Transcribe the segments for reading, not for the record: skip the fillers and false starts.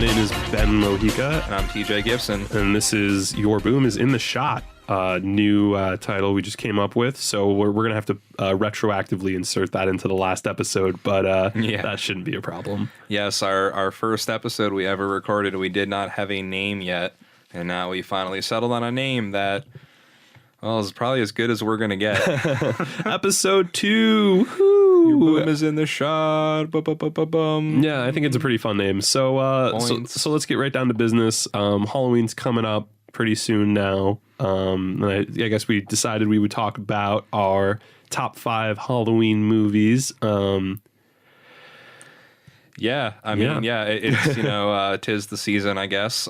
name is Ben Mojica. And I'm TJ Gibson. And this is Your Boom is in the Shot, new title we just came up with. So we're going to have to retroactively insert that into the last episode, but that shouldn't be a problem. Yes, our first episode we ever recorded, we did not have a name yet. And now we finally settled on a name that, well, is probably as good as we're going to get. Episode 2. Your Boom is in the Shot. Bum. Yeah, I think it's a pretty fun name. So let's get right down to business. Halloween's coming up pretty soon now. And I guess we decided we would talk about our top 5 Halloween movies. It's, tis the season, I guess.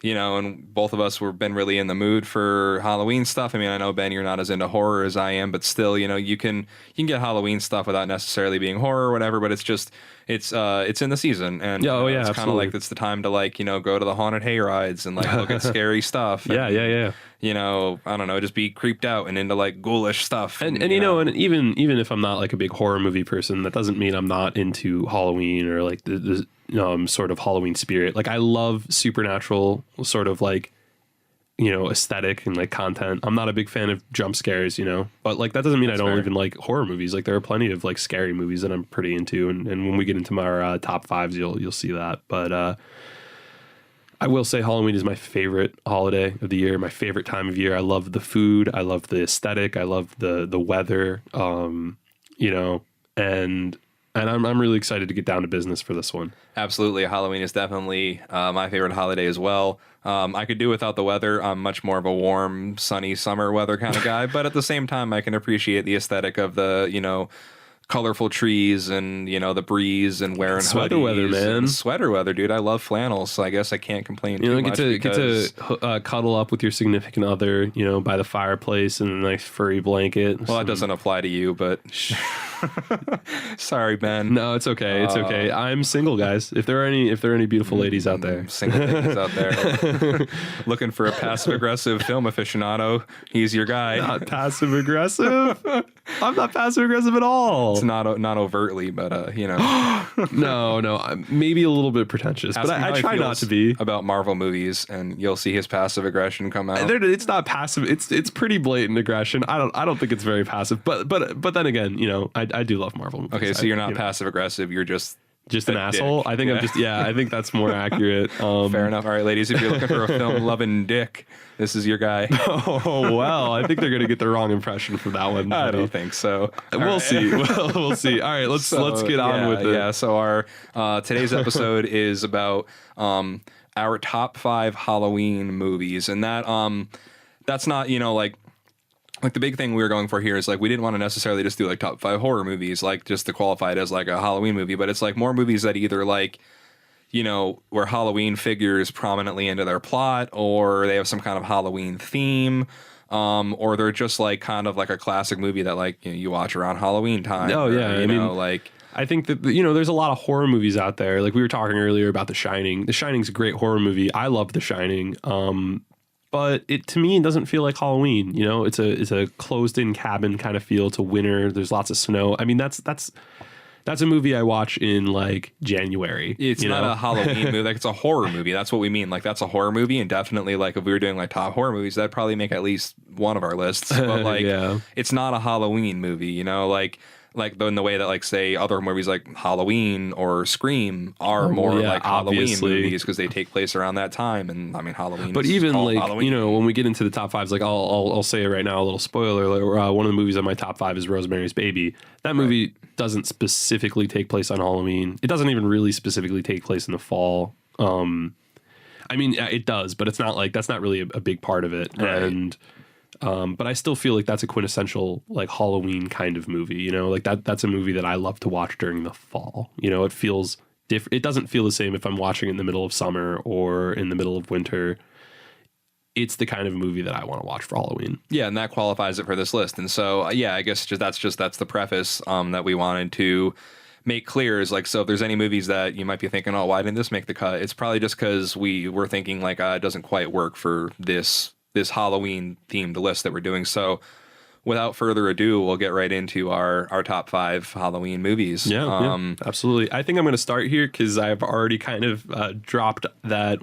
And both of us been really in the mood for Halloween stuff. I mean, I know, Ben, you're not as into horror as I am, but still, you can get Halloween stuff without necessarily being horror or whatever, but it's just, it's in the season. And it's kind of like, it's the time to go to the haunted hay rides and look at scary stuff. And, I don't know, just be creeped out and into ghoulish stuff. And even if I'm not a big horror movie person, that doesn't mean I'm not into Halloween or the sort of Halloween spirit. I love supernatural sort of aesthetic and content. I'm not a big fan of jump scares, but that doesn't mean I don't even like horror movies. There are plenty of scary movies that I'm pretty into, and when we get into our top 5s, you'll see that. But I will say Halloween is my favorite holiday of the year, my favorite time of year. I love the food, I love the aesthetic, I love the weather, and I'm really excited to get down to business for this one. Absolutely. Halloween is definitely my favorite holiday as well. I could do without the weather. I'm much more of a warm, sunny summer weather kind of guy. But at the same time, I can appreciate the aesthetic of the, colorful trees and, the breeze and wearing sweater weather, man. Sweater weather, dude. I love flannels, so I guess I can't complain too much. Get to cuddle up with your significant other, by the fireplace in a nice furry blanket. Well, that doesn't apply to you, but... Sorry, Ben. No, it's okay. It's okay. I'm single, guys. If there are any beautiful ladies out there, single ladies out there, looking for a passive aggressive film aficionado, he's your guy. Not passive aggressive. I'm not passive aggressive at all. It's not overtly, but No, maybe a little bit pretentious, but I try not to be. About Marvel movies, and you'll see his passive aggression come out. It's not passive. It's pretty blatant aggression. I don't think it's very passive, but then again, I do love Marvel movies. Okay, so you're not passive aggressive. You're just an asshole. Dick. I think I think that's more accurate. Fair enough. All right, ladies, if you're looking for a film loving dick, this is your guy. Oh, well, I think they're going to get the wrong impression from that one. I don't think so. We'll see. We'll see. All right, let's get on with it. Yeah, so our today's episode is about our top 5 Halloween movies, and that's not, the big thing we were going for here is we didn't want to necessarily just do top 5 horror movies, just to qualify it as a Halloween movie, but it's more movies that either where Halloween figures prominently into their plot, or they have some kind of Halloween theme, or they're just kind of a classic movie that you watch around Halloween time. Oh yeah, I think that there's a lot of horror movies out there. We were talking earlier about The Shining. The Shining's a great horror movie. I love The Shining. But to me, it doesn't feel like Halloween. It's a closed-in cabin kind of feel. It's a winter. There's lots of snow. I mean, that's a movie I watch in January. It's not a Halloween movie. It's a horror movie. That's what we mean. That's a horror movie, and definitely if we were doing top horror movies, that'd probably make at least one of our lists. But It's not a Halloween movie. In the way that say other movies like Halloween or Scream are more Halloween movies because they take place around that time, and I mean Halloween. But even when we get into the top 5s, I'll say it right now, a little spoiler. One of the movies on my top 5 is Rosemary's Baby. That movie doesn't specifically take place on Halloween. It doesn't even really specifically take place in the fall. I mean, it does, but it's not that's not really a big part of it, right. And. But I still feel that's a quintessential Halloween kind of movie, that's a movie that I love to watch during the fall. It feels different. It doesn't feel the same if I'm watching in the middle of summer or in the middle of winter. It's the kind of movie that I want to watch for Halloween. Yeah, and that qualifies it for this list. And so, I guess that's the preface that we wanted to make clear is so if there's any movies that you might be thinking, oh, why didn't this make the cut? It's probably just because we were thinking it doesn't quite work for this Halloween themed list that we're doing. So without further ado, we'll get right into our top 5 Halloween movies. Yeah, absolutely. I think I'm going to start here because I've already kind of dropped that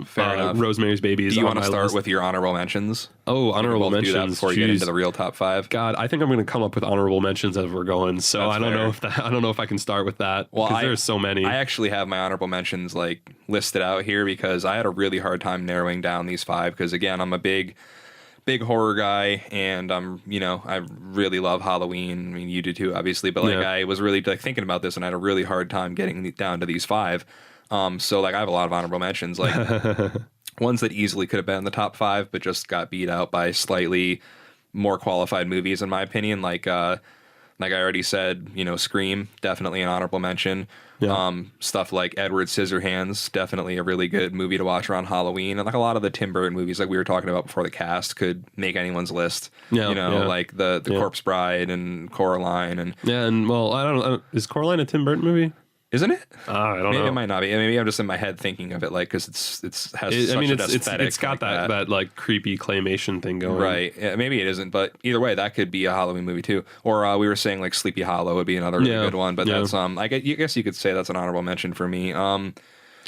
Rosemary's Baby. Do you want to start with your honorable mentions? Oh, honorable mentions. Do that before you get into the real top 5. God, I think I'm going to come up with honorable mentions as we're going. So That's I don't know if I can start with that. Well, there's so many. I actually have my honorable mentions like listed out here because I had a really hard time narrowing down these 5. Because again, I'm a big horror guy, and I really love Halloween. I mean, you do too, obviously, but I was really like thinking about this, and I had a really hard time getting down to these 5. So like I have a lot of honorable mentions, like ones that easily could have been in the top 5, but just got beat out by slightly more qualified movies, in my opinion. Like I already said, Scream, definitely an honorable mention. Yeah. Stuff like Edward Scissorhands, definitely a really good movie to watch around Halloween. And like a lot of the Tim Burton movies, like we were talking about before the cast, could make anyone's list. Like the Corpse Bride and Coraline. And well, I don't know. Is Coraline a Tim Burton movie? Isn't it? I don't know. Maybe it might not be. Maybe I'm just in my head thinking of it like because it's got like that like creepy claymation thing going. Right. Yeah, maybe it isn't, but either way, that could be a Halloween movie too. Or we were saying like Sleepy Hollow would be another really good one, but that's I guess you could say that's an honorable mention for me.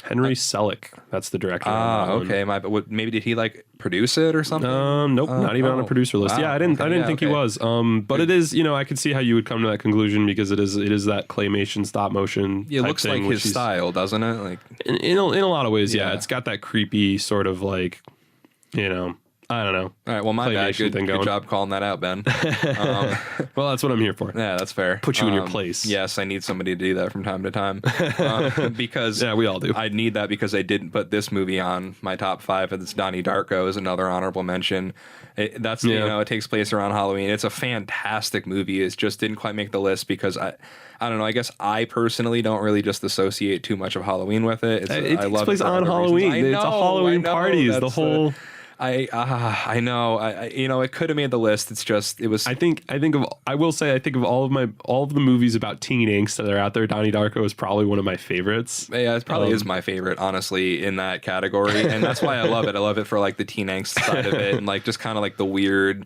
Henry Selick, that's the director. Okay. Maybe did he like produce it or something? Nope, not even on a producer list. Wow. Yeah, I didn't think he was. But it is, I could see how you would come to that conclusion because it is that claymation stop motion. Yeah, it looks like his style, doesn't it? Like in a lot of ways, yeah. It's got that creepy sort of like, I don't know. All right, well, my bad. Good job calling that out, Ben. Well, that's what I'm here for. Yeah, that's fair. Put you in your place. Yes, I need somebody to do that from time to time. Because yeah, we all do. I need that because I didn't put this movie on my top 5. And it's Donnie Darko is another honorable mention. It takes place around Halloween. It's a fantastic movie. It just didn't quite make the list because I don't know. I guess I personally don't really just associate too much of Halloween with it. It takes place on Halloween. It's a Halloween party. Is the whole. I know. It could have made the list. It's just it was. I think of all of the movies about teen angst that are out there. Donnie Darko is probably one of my favorites. Yeah, it probably is my favorite, honestly, in that category, and that's why I love it. I love it for like the teen angst side of it, and like just kind of like the weirdness,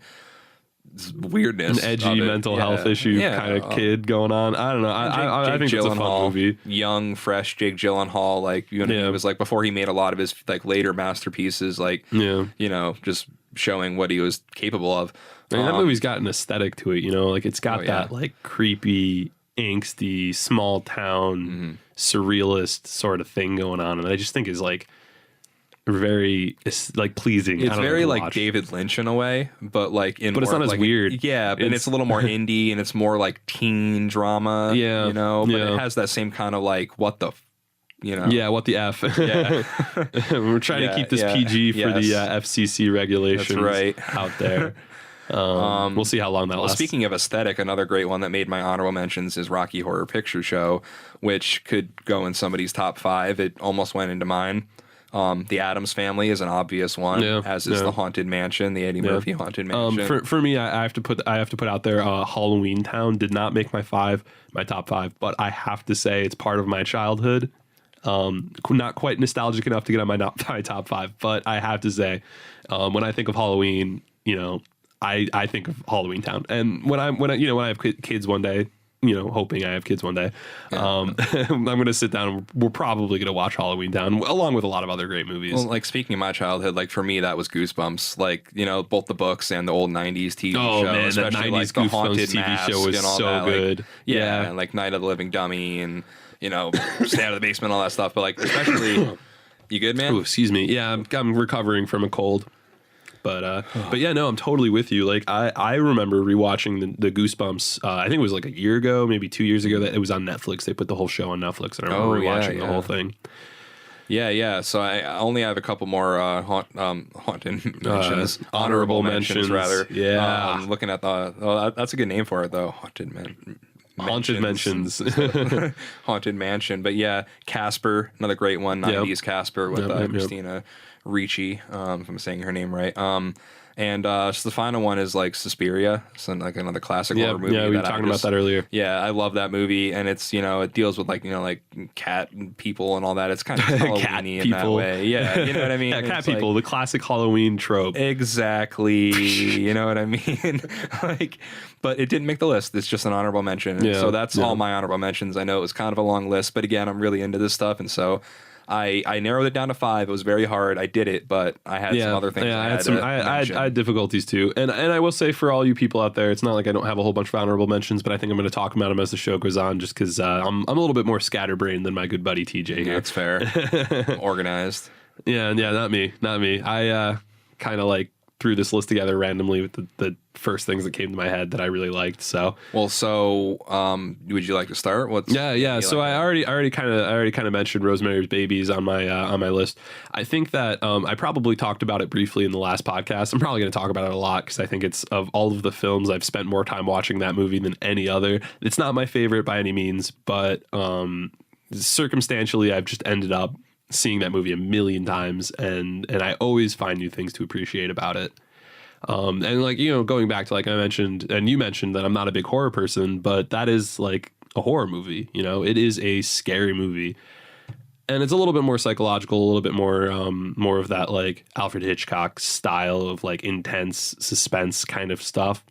an edgy mental health issue kind of kid going on. I don't know. I think it's a fun movie. Young, fresh Jake Gyllenhaal, like it was like before he made a lot of his like later masterpieces, like just showing what he was capable of. I mean, that movie's got an aesthetic to it, like it's got that like creepy, angsty, small town, surrealist sort of thing going on, and I just think is like very like pleasing. It's very like David Lynch in a way, but like but it's not as weird. Yeah, but it's a little more indie and it's more like teen drama. Yeah, but it has that same kind of like what the. Yeah, what the F? Yeah, we're trying to keep this PG for the FCC regulations. That's right. Out there. We'll see how long that lasts. Speaking of aesthetic, another great one that made my honorable mentions is Rocky Horror Picture Show, which could go in somebody's top 5. It almost went into mine. The Addams Family is an obvious one, as is the Haunted Mansion, the Eddie Murphy Haunted Mansion. For me, I have to put out there. Halloween Town did not make my top 5, but I have to say it's part of my childhood. Not quite nostalgic enough to get on my top 5, but I have to say, when I think of Halloween, I think of Halloween Town, and when I have kids one day. Hoping I have kids one day. I'm going to sit down and we're probably going to watch Halloween Town along with a lot of other great movies. Well, like speaking of my childhood, like for me, that was Goosebumps. Like, both the books and the old 90s TV show. Man, especially that 90s like the Haunted TV show was so that, good. Like, and like Night of the Living Dummy and, Stay Out of the Basement, all that stuff. But like, especially, you good, man? Oh, excuse me. Yeah, I'm recovering from a cold. But yeah, no, I'm totally with you. Like I remember rewatching the Goosebumps. I think it was like a year ago, maybe 2 years ago that it was on Netflix. They put the whole show on Netflix, and I remember rewatching the whole thing. Yeah. So I only have a couple more haunted mentions, honorable mentions rather. Yeah, I'm looking at that's a good name for it though. Haunted Mentions. Haunted Mansion. But yeah, Casper, another great one. 90s Casper with Christina Ricci, if I'm saying her name right. And so the final one is like Suspiria, so like another classic horror movie. Yeah, we were talking about that earlier. Yeah, I love that movie, and it's it deals with like cat people and all that. It's kind of Halloween-y in that way. Yeah, you know what I mean? Yeah, cat people, the classic Halloween trope. Exactly. You know what I mean? But it didn't make the list. It's just an honorable mention. Yeah, so that's all my honorable mentions. I know it was kind of a long list, but again, I'm really into this stuff, and so I narrowed it down to 5. It was very hard. I did it, but I had some other things. Yeah, I had difficulties too. And I will say for all you people out there, it's not like I don't have a whole bunch of honorable mentions, but I think I'm going to talk about them as the show goes on, just because I'm a little bit more scatterbrained than my good buddy TJ here. That's fair. Organized. Yeah, not me. I kind of like threw this list together randomly with the first things that came to my head that I really liked. So would you like to start? So I already kind of mentioned Rosemary's Babies on my list. I think that I probably talked about it briefly in the last podcast. I'm probably going to talk about it a lot because I think it's, of all of the films, I've spent more time watching that movie than any other. It's not my favorite by any means, but circumstantially I've just ended up seeing that movie a million times, and I always find new things to appreciate about it. And like, going back to, like I mentioned, and you mentioned that I'm not a big horror person, but that is like a horror movie. It is a scary movie, and it's a little bit more psychological, a little bit more of that like Alfred Hitchcock style of like intense suspense kind of stuff.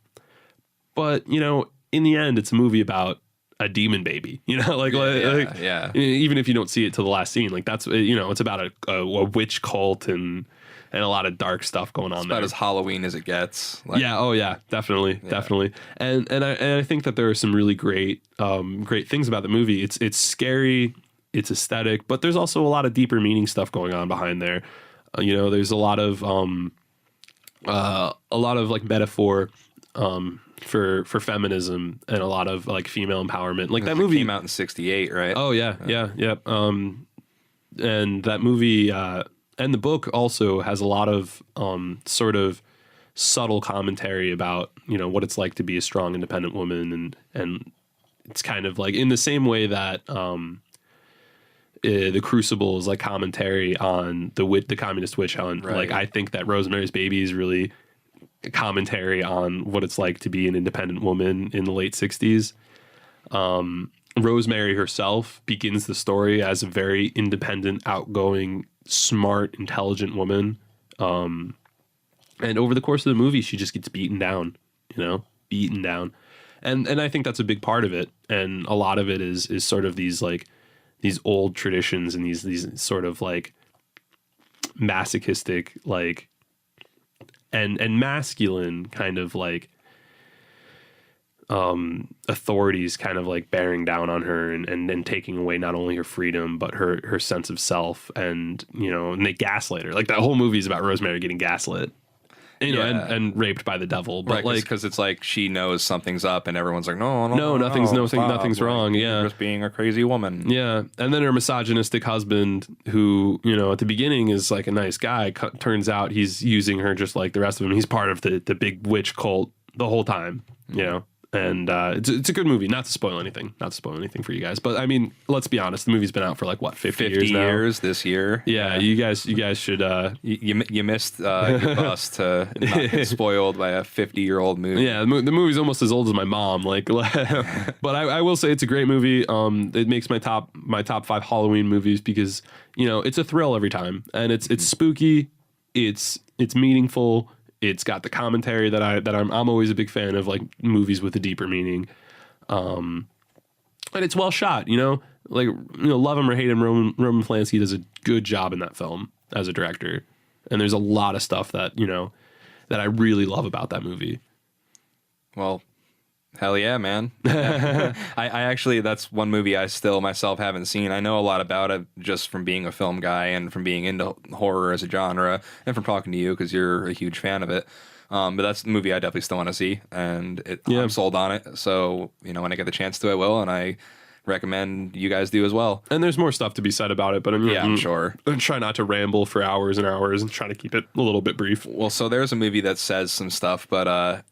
But in the end, it's a movie about a demon baby, yeah. Even if you don't see it to the last scene, like that's, it's about a witch cult and a lot of dark stuff going on. It's about as Halloween as it gets. Definitely. And I think that there are some really great things about the movie. It's scary, it's aesthetic, but there's also a lot of deeper meaning stuff going on behind there. There's a lot of like metaphor for feminism and a lot of like female empowerment. Like that movie came out in 1968, right? Oh yeah. And that movie and the book also has a lot of sort of subtle commentary about what it's like to be a strong, independent woman, and it's kind of like in the same way that the Crucible is like commentary on the communist witch hunt. Right. Like I think that Rosemary's Baby is really commentary on what it's like to be an independent woman in the late 60s. Rosemary herself begins the story as a very independent, outgoing, smart, intelligent woman. And over the course of the movie, she just gets beaten down. And I think that's a big part of it. And a lot of it is sort of these old traditions and these sort of like masochistic, like, and masculine kind of like authorities kind of like bearing down on her and taking away not only her freedom but her sense of self, and and they gaslight her. Like that whole movie is about Rosemary getting gaslit, and raped by the devil. But right, because it's like she knows something's up, and everyone's like, no, nothing's wrong. Yeah, you're just being a crazy woman. Yeah, and then her misogynistic husband, who at the beginning is like a nice guy, turns out he's using her just like the rest of them. He's part of the big witch cult the whole time. And it's a good movie. Not to spoil anything for you guys, but I mean, let's be honest. The movie's been out for like what 50 years now? This year. Yeah, you guys should. You missed your bus to not get spoiled by a 50-year-old movie. Yeah, the movie's almost as old as my mom. Like, but I will say it's a great movie. It makes my top 5 Halloween movies because it's a thrill every time, and it's spooky, it's meaningful. It's got the commentary that I'm always a big fan of, like movies with a deeper meaning, and it's well shot. Love him or hate him, Roman Polanski does a good job in that film as a director, and there's a lot of stuff that that I really love about that movie. Well, hell yeah, man! I actually, that's one movie I still myself haven't seen. I know a lot about it just from being a film guy and from being into horror as a genre, and from talking to you because you're a huge fan of it. But that's the movie I definitely still want to see, and I'm sold on it. So when I get the chance to, I will, and I recommend you guys do as well. And there's more stuff to be said about it, but I'm sure. I try not to ramble for hours and hours and try to keep it a little bit brief. Well, so there's a movie that says some stuff, but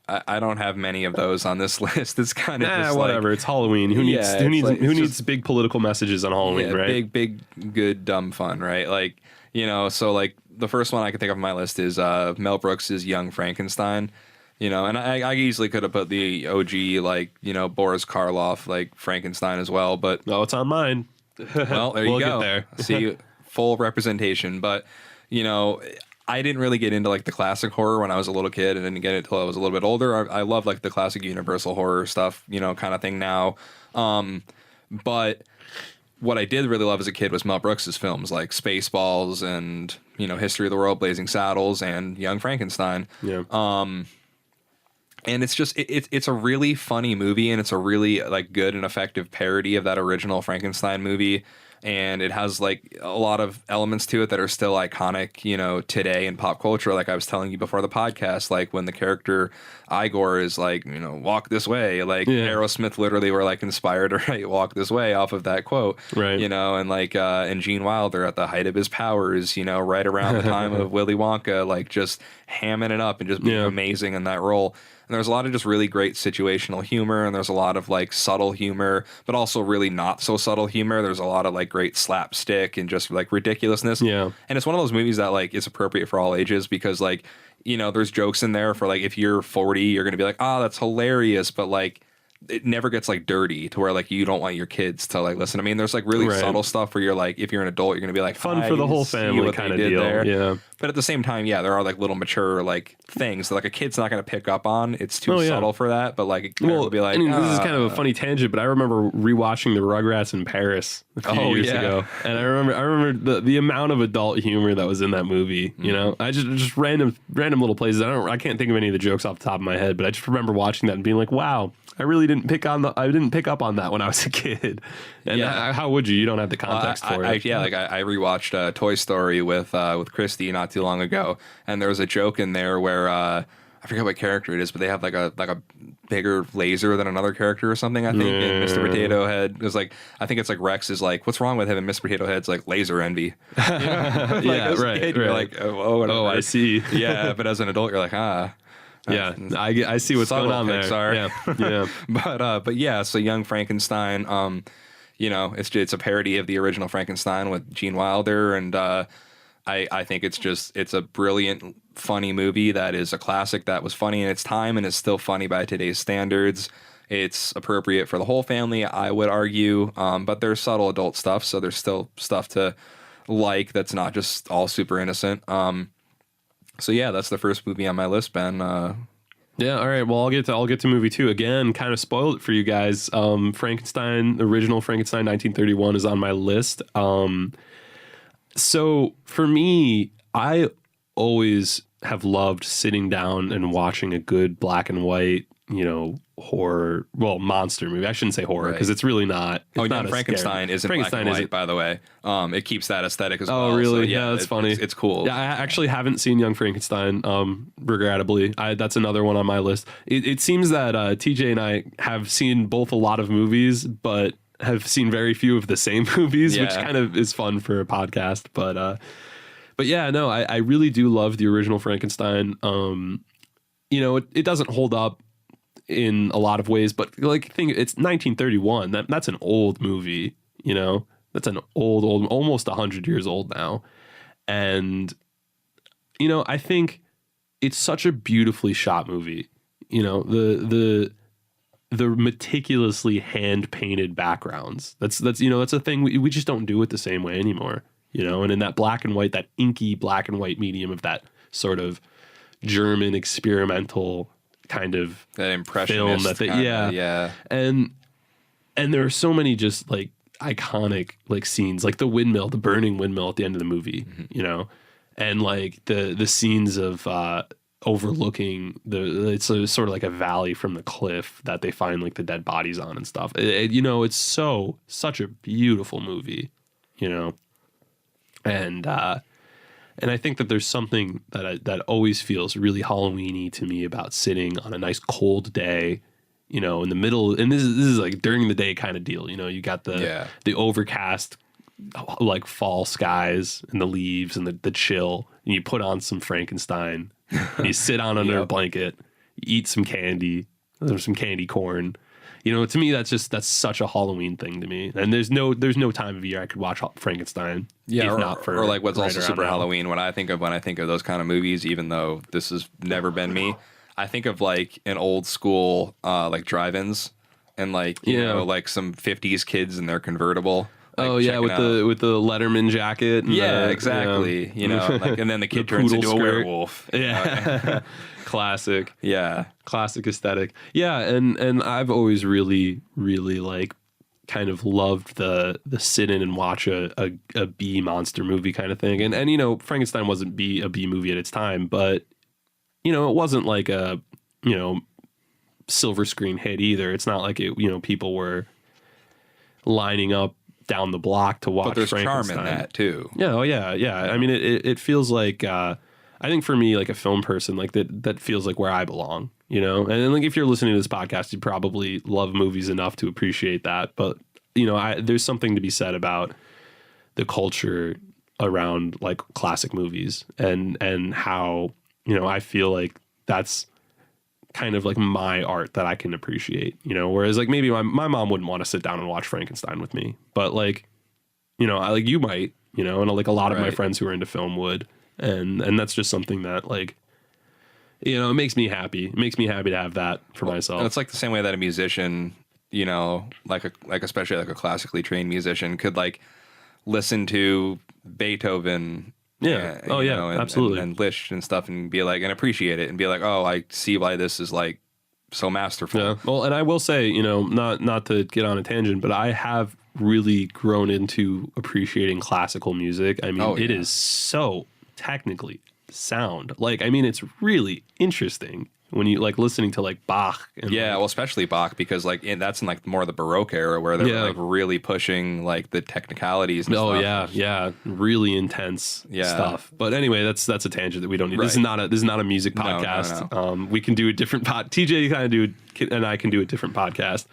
I don't have many of those on this list. It's kind of just whatever. It's Halloween. Who needs big political messages on Halloween, right? Big, good, dumb fun, right? Like, so like the first one I can think of on my list is Mel Brooks's Young Frankenstein. You know, and I easily could have put the OG, like, you know, Boris Karloff, like Frankenstein as well, but No, it's on mine. well, there We'll you go. get there. See, full representation. But, you know, I didn't really get into like the classic horror when I was a little kid, and didn't get it until I was a little bit older. I love like the classic Universal horror stuff, you know, kind of thing now. But what I did really love as a kid was Mel Brooks's films like Spaceballs and, you know, History of the World, Blazing Saddles, and Young Frankenstein. Yeah. And it's just it's a really funny movie, and it's a really like good and effective parody of that original Frankenstein movie. And it has like a lot of elements to it that are still iconic, you know, today in pop culture. Like I was telling you before the podcast, like when the character Igor is like, you know, walk this way, like Aerosmith literally were like inspired to write walk this way off of that quote, Right. you know, and like, and Gene Wilder at the height of his powers, you know, right around the time of Willy Wonka, like just hamming it up and just being amazing in that role. And there's a lot of just really great situational humor, and there's a lot of like subtle humor, but also really not so subtle humor. There's a lot of like great slapstick and just like ridiculousness. Yeah. And it's one of those movies that like is appropriate for all ages, because like, you know, there's jokes in there for like, if you're 40, you're going to be like, oh, that's hilarious. But like, it never gets like dirty to where like you don't want your kids to like listen. I mean, there's like really subtle stuff where you're like, if you're an adult, you're gonna be like, Fun for the whole family kind of deal. There. Yeah. But at the same time, yeah, there are like little mature like things that like a kid's not gonna pick up on. It's too subtle for that. But like, it will be like, I mean, this is kind of a funny tangent, but I remember rewatching the Rugrats in Paris a few years ago, and I remember the amount of adult humor that was in that movie. You know, I just random little places. I can't think of any of the jokes off the top of my head, but I just remember watching that and being like, wow. I really didn't pick up on that when I was a kid. And how would you? You don't have the context for it. I rewatched Toy Story with Christy not too long ago, and there was a joke in there where I forget what character it is, but they have like a bigger laser than another character or something. I think. And Mr. Potato Head was like, I think it's like Rex is like, what's wrong with him? And Mr. Potato Head's like laser envy. You know? Right. You're like, oh, I see. Yeah, but as an adult, you're like, Yeah, I see what's going on there. Yeah. But yeah, so Young Frankenstein, you know, it's a parody of the original Frankenstein with Gene Wilder, and I think it's a brilliant, funny movie that is a classic that was funny in its time and is still funny by today's standards. It's appropriate for the whole family, I would argue, but there's subtle adult stuff, so there's still stuff to like that's not just all super innocent. So yeah, that's the first movie on my list, Ben. Yeah, all right. Well, I'll get to movie 2 again. Kind of spoiled it for you guys. Frankenstein, the original Frankenstein, 1931, is on my list. So for me, I always have loved sitting down and watching a good black and white, you know, horror, monster movie. I shouldn't say horror because it's really not. Not Frankenstein isn't black and white, by the way. It keeps that aesthetic as well. Oh, really? So, yeah, that's funny. It's cool. Yeah, I actually haven't seen Young Frankenstein, regrettably. That's another one on my list. It seems that TJ and I have seen both a lot of movies, but have seen very few of the same movies, which kind of is fun for a podcast. But yeah, no, I really do love the original Frankenstein. You know, it doesn't hold up in a lot of ways, but like it's 1931. That's an old movie, you know. That's an old, almost 100 years old now. And you know, I think it's such a beautifully shot movie. You know, the meticulously hand painted backgrounds. That's you know, that's a thing we just don't do it the same way anymore. You know, and in that black and white, that inky black and white medium of that sort of German experimental kind of that impressionist film and there are so many just like iconic like scenes, like the burning windmill at the end of the movie, you know, and like the scenes of overlooking it's sort of like a valley from the cliff that they find like the dead bodies on and stuff. You know, it's such a beautiful movie, you know, and I think that there's something that always feels really Halloween-y to me about sitting on a nice cold day, you know, in the middle. And this is like during the day kind of deal. You know, you got the overcast, like fall skies and the leaves and the chill. And you put on some Frankenstein. And you sit on under a blanket, you eat some candy, some candy corn. You know, to me, that's such a Halloween thing to me. And there's no time of year I could watch Frankenstein. Yeah, if not for or like what's right also around super now. Halloween. When I think of those kind of movies, even though this has never been me, I think of like an old school like drive-ins and like you know like some 50s kids in their convertible. Like, Oh yeah, with the Letterman jacket. And exactly. You know, like, and then the kid turns into a werewolf. Yeah, classic. Yeah, Classic aesthetic. Yeah, and I've always really like kind of loved the sit in and watch a B monster movie kind of thing. And you know, Frankenstein wasn't a B movie at its time, but you know, it wasn't like a, you know, silver screen hit either. It's not like it, you know, people were lining up down the block to watch. but there's Frankenstein. charm in that too. Yeah, oh yeah. I mean, it feels like I think for me, like a film person, like that feels like where I belong, you know. And then, like if you're listening to this podcast, you probably love movies enough to appreciate that. But you know, there's something to be said about the culture around like classic movies and how, you know, I feel like that's kind of like my art that I can appreciate, you know, whereas like maybe my mom wouldn't want to sit down and watch Frankenstein with me, but like, you know, like you might, you know, and like a lot of my friends who are into film would, and that's just something that like, you know, it makes me happy. It makes me happy to have that for myself. And it's like the same way that a musician, you know, like especially like a classically trained musician could like listen to Beethoven. Yeah. Oh yeah. Know, absolutely. And Liszt and stuff, and be like, and appreciate it, and be like, oh, I see why this is like so masterful. Yeah. Well, and I will say, you know, not to get on a tangent, but I have really grown into appreciating classical music. I mean, it is so technically sound. Like, I mean, it's really interesting when you like listening to like Bach. And well, especially Bach, because like that's in like more of the Baroque era where they're like really pushing like the technicalities. And stuff. Yeah, really intense stuff. But anyway, that's a tangent that we don't need. This is not a music podcast. No. We can do a different TJ and I can do a different podcast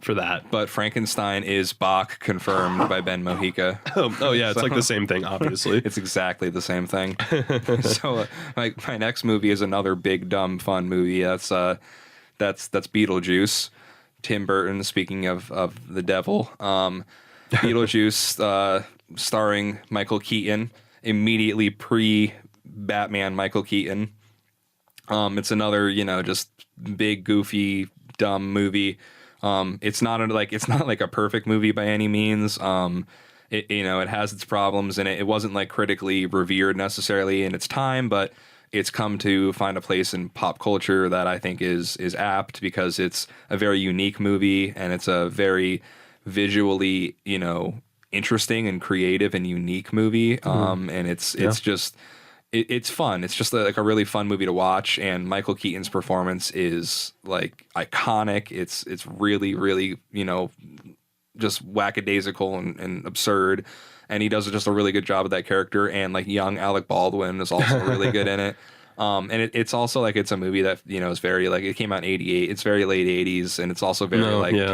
for that. But Frankenstein is Bach, confirmed by Ben Mojica. Oh yeah, it's like the same thing, obviously. It's exactly the same thing. So like my next movie is another big dumb fun movie. That's Beetlejuice. Tim Burton, speaking of the devil. Beetlejuice starring Michael Keaton, immediately pre-Batman Michael Keaton. It's another, you know, just big goofy dumb movie. It's not like a perfect movie by any means. It, you know, it has its problems, and it wasn't like critically revered necessarily in its time, but it's come to find a place in pop culture that I think is apt, because it's a very unique movie, and it's a very visually, you know, interesting and creative and unique movie. And it's just it's fun. It's just like a really fun movie to watch, and Michael Keaton's performance is like iconic. It's really, really, you know, just whackadaisical and absurd, and he does just a really good job of that character. And like young Alec Baldwin is also really good in it. And it's also like, it's a movie that, you know, is very like, it came out in '88. It's very late '80s, and it's also very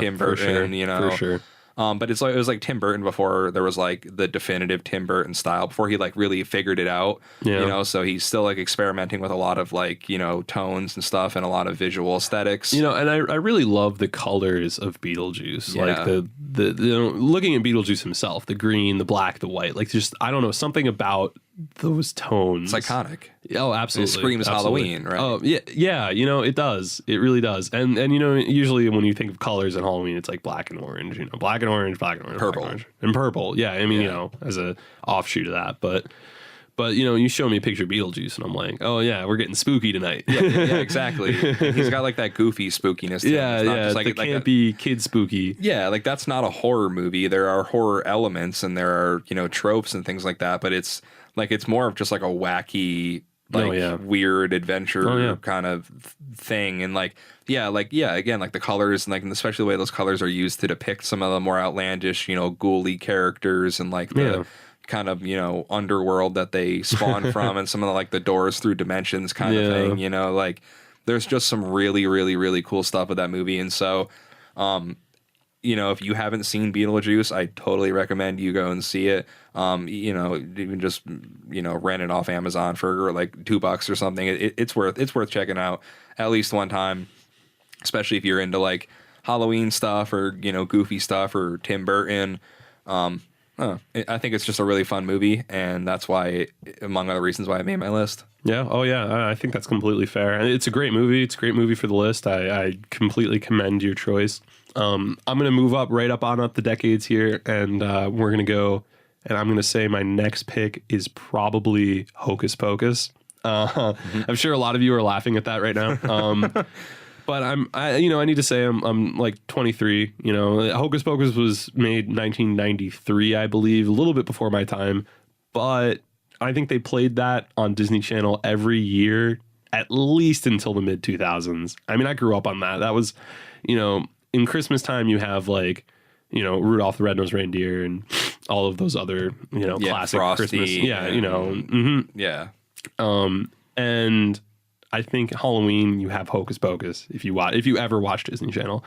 Tim Burton, you know. For sure. But it was like Tim Burton before there was like the definitive Tim Burton style, before he like really figured it out, you know, so he's still like experimenting with a lot of like, you know, tones and stuff, and a lot of visual aesthetics. You know, and I really love the colors of Beetlejuice. Like the you know, looking at Beetlejuice himself, the green, the black, the white, like just, I don't know, something about those tones. It's iconic. Oh, absolutely. It screams Halloween, right? Oh, yeah, you know, it does. It really does. And you know, usually when you think of colors in Halloween, it's like black and orange, you know, black and orange, purple. black and orange. And purple. Yeah, I mean, you know, as a offshoot of that, but you know, you show me a picture of Beetlejuice and I'm like, oh yeah, we're getting spooky tonight. Yeah, exactly. And he's got like that goofy spookiness to him. Yeah, it's not just like like, it can't be kid spooky. Yeah, like that's not a horror movie. There are horror elements and there are, you know, tropes and things like that, but it's like, it's more of just like a wacky, like weird adventure kind of thing. And like, again, like the colors, and like, and especially the way those colors are used to depict some of the more outlandish, you know, ghouly characters, and like the kind of, you know, underworld that they spawn from, and some of the like the doors through dimensions kind of thing, you know, like there's just some really, really, really cool stuff with that movie. And so, you know, if you haven't seen Beetlejuice, I totally recommend you go and see it. You know, even just, you know, rent it off Amazon for like $2 or something. It's worth checking out at least one time, especially if you're into like Halloween stuff or, you know, goofy stuff or Tim Burton. I think it's just a really fun movie, and that's why, among other reasons, why I made my list. Yeah. Oh, yeah. I think that's completely fair. And it's a great movie. It's a great movie for the list. I completely commend your choice. I'm going to move right up the decades here, and we're going to go, and I'm going to say my next pick is probably Hocus Pocus. I'm sure a lot of you are laughing at that right now. But I need to say I'm like 23. You know, Hocus Pocus was made 1993, I believe, a little bit before my time. But I think they played that on Disney Channel every year, at least until the mid 2000s. I mean, I grew up on that. That was, you know, in Christmas time, you have like, you know, Rudolph the Red-Nosed Reindeer and all of those other, you know, classic Frosty, Christmas. Yeah, you know. Yeah. And I think Halloween, you have Hocus Pocus if you ever watch Disney Channel.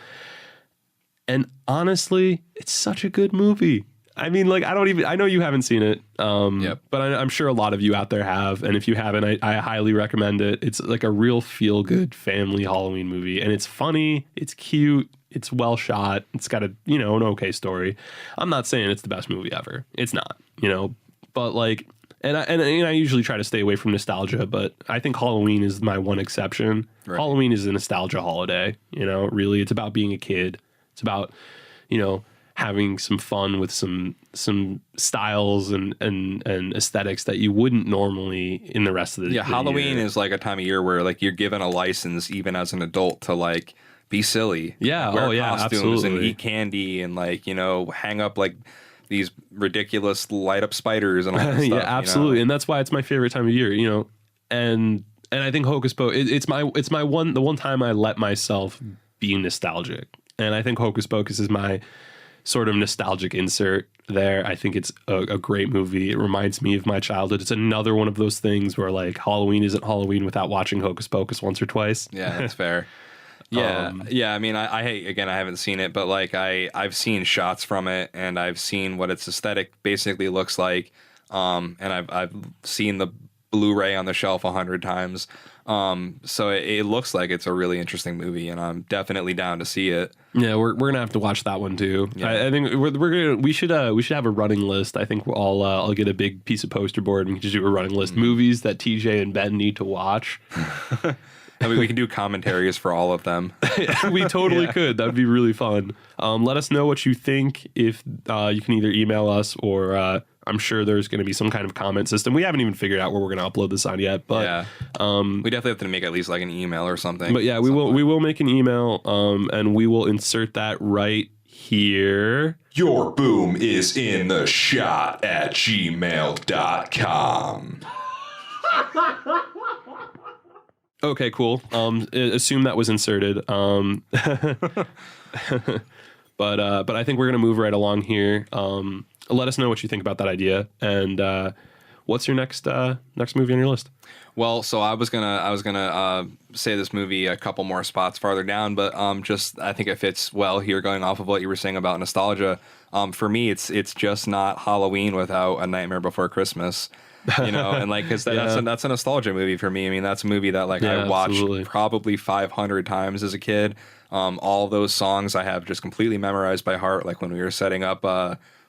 And honestly, it's such a good movie. I mean, like, I know you haven't seen it, but I'm sure a lot of you out there have. And if you haven't, I highly recommend it. It's like a real feel-good family Halloween movie. And it's funny, it's cute, it's well shot, it's got an okay story. I'm not saying it's the best movie ever. It's not, you know, but like, and I usually try to stay away from nostalgia, but I think Halloween is my one exception. Right. Halloween is a nostalgia holiday, you know, really. It's about being a kid. It's about, you know, having some fun with some styles and aesthetics that you wouldn't normally in the rest of the Halloween year. is like a time of year where like you're given a license even as an adult to like be silly. Yeah. Wear costumes absolutely. And eat candy and like, you know, hang up like these ridiculous light up spiders and all that stuff. Yeah, absolutely. You know? And that's why it's my favorite time of year, you know. And I think Hocus Pocus, it's the one time I let myself be nostalgic. And I think Hocus Pocus is my sort of nostalgic insert there. I think it's a great movie. It reminds me of my childhood. It's another one of those things where like Halloween isn't Halloween without watching Hocus Pocus once or twice. Yeah, that's fair. Yeah, I mean, I haven't seen it, but like I've seen shots from it, and I've seen what its aesthetic basically looks like, and I've seen the Blu-ray on the shelf 100 times. So it looks like it's a really interesting movie, and I'm definitely down to see it. Yeah, we're gonna have to watch that one too. Yeah. I think we should have a running list. I think I'll get a big piece of poster board and we can just do a running list movies that TJ and Ben need to watch. I mean, we can do commentaries for all of them. We totally could. That would be really fun. Let us know what you think. If you can either email us or I'm sure there's going to be some kind of comment system. We haven't even figured out where we're going to upload this on yet. But we definitely have to make at least like an email or something. But yeah, we will make an email and we will insert that right here. Your boom is in the shot at gmail.com. Okay, cool. Assume that was inserted. But I think we're gonna move right along here. Let us know what you think about that idea, and what's your next movie on your list? Well, so I was gonna say this movie a couple more spots farther down, but just I think it fits well here, going off of what you were saying about nostalgia. For me, it's just not Halloween without A Nightmare Before Christmas. You know, and like, cause that's a nostalgia movie for me. I mean, that's a movie that like I watched probably 500 times as a kid. All those songs I have just completely memorized by heart. Like when we were setting up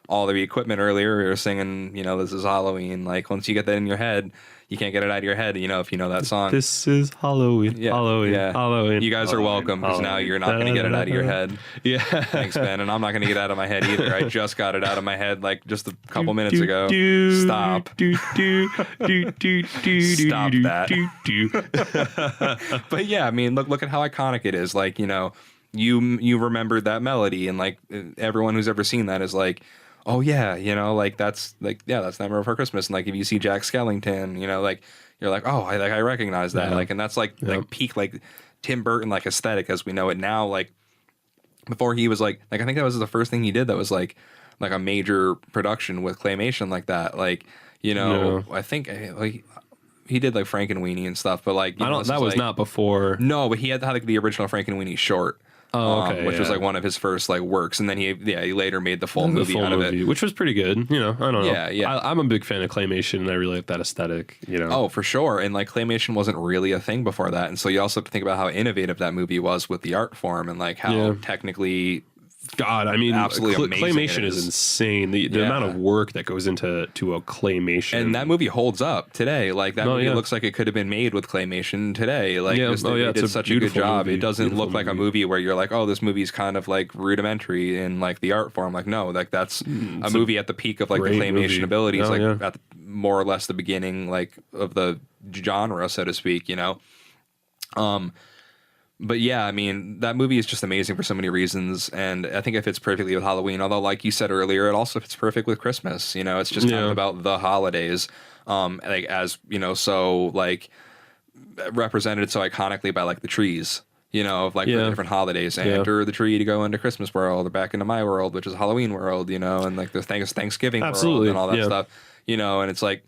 all the equipment earlier, we were singing, you know, This Is Halloween. Like once you get that in your head, you can't get it out of your head, you know, if you know that song. This is Halloween. Yeah. Halloween. Yeah. Halloween. You guys are welcome, because now you're not going to get it out of your head. Yeah. Thanks, Ben. And I'm not going to get it out of my head either. I just got it out of my head like just a couple minutes ago. Stop. Stop that. But yeah, I mean, look at how iconic it is. Like, you know, you remembered that melody, and like everyone who's ever seen that is like, oh yeah, you know, like that's Nightmare Before Christmas. And like if you see Jack Skellington, you know, like you're like, oh, I recognize that. Yeah. Like, and that's like peak like Tim Burton like aesthetic as we know it now. Like before he was like I think that was the first thing he did that was like a major production with claymation like that. Like, you know, I think like he did like Frankenweenie and stuff, but like that was like, not before. No, but he had like the original Frankenweenie short. which was like one of his first like works, and then he later made the full movie out of it, which was pretty good. You know, I don't know. Yeah. I'm a big fan of claymation, and I really like that aesthetic. You know, Oh, for sure. And like claymation wasn't really a thing before that, and so you also have to think about how innovative that movie was with the art form and like how technically. God, I mean, absolutely amazing claymation is insane. The amount of work that goes into a claymation, and that movie holds up today. Like that movie looks like it could have been made with claymation today. Like they did such a good job. It doesn't look like a movie where you're like, oh, this movie's kind of like rudimentary in like the art form. Like no, like that's a movie at the peak of like the claymation abilities, at more or less the beginning like of the genre, so to speak. You know. But yeah, I mean, that movie is just amazing for so many reasons, and I think it fits perfectly with Halloween. Although, like you said earlier, it also fits perfect with Christmas. You know, it's just kind of about the holidays, like as you know, so like represented so iconically by like the trees. You know, of like the different holidays. Enter the tree to go into Christmas world, or back into my world, which is Halloween world. You know, and like the Thanksgiving world and all that stuff. You know, and it's like.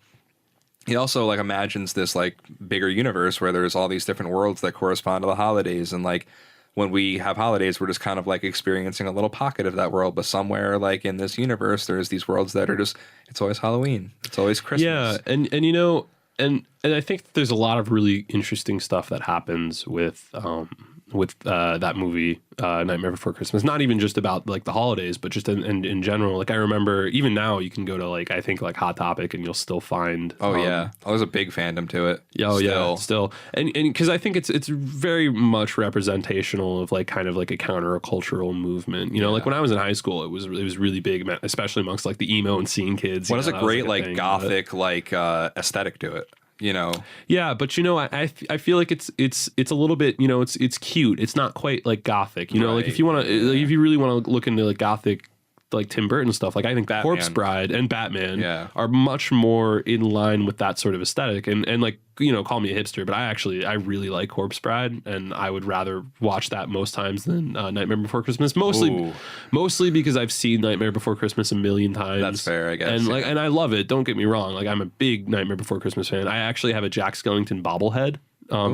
He also like imagines this like bigger universe where there's all these different worlds that correspond to the holidays, and like when we have holidays, we're just kind of like experiencing a little pocket of that world, but somewhere like in this universe, there's these worlds that are just it's always Halloween, it's always Christmas. Yeah, and you know, and I think there's a lot of really interesting stuff that happens with that movie, Nightmare Before Christmas. Not even just about like the holidays, but just in general. Like I remember, even now you can go to like I think like Hot Topic and you'll still find. There's a big fandom to it. Still, and because I think it's very much representational of like kind of like a countercultural movement. You know, like when I was in high school, it was really big, especially amongst like the emo and scene kids. What is a great like gothic like aesthetic to it. You know, but you know, I feel like it's a little bit, you know, it's cute. It's not quite like gothic, you know, like if you want to, like, if you really want to look into like gothic, like Tim Burton stuff, like I think Corpse Bride and Batman are much more in line with that sort of aesthetic. And like, you know, call me a hipster, but I really like Corpse Bride, and I would rather watch that most times than Nightmare Before Christmas. Mostly because I've seen Nightmare Before Christmas a million times. That's fair, I guess. And like, and I love it. Don't get me wrong. Like I'm a big Nightmare Before Christmas fan. I actually have a Jack Skellington bobblehead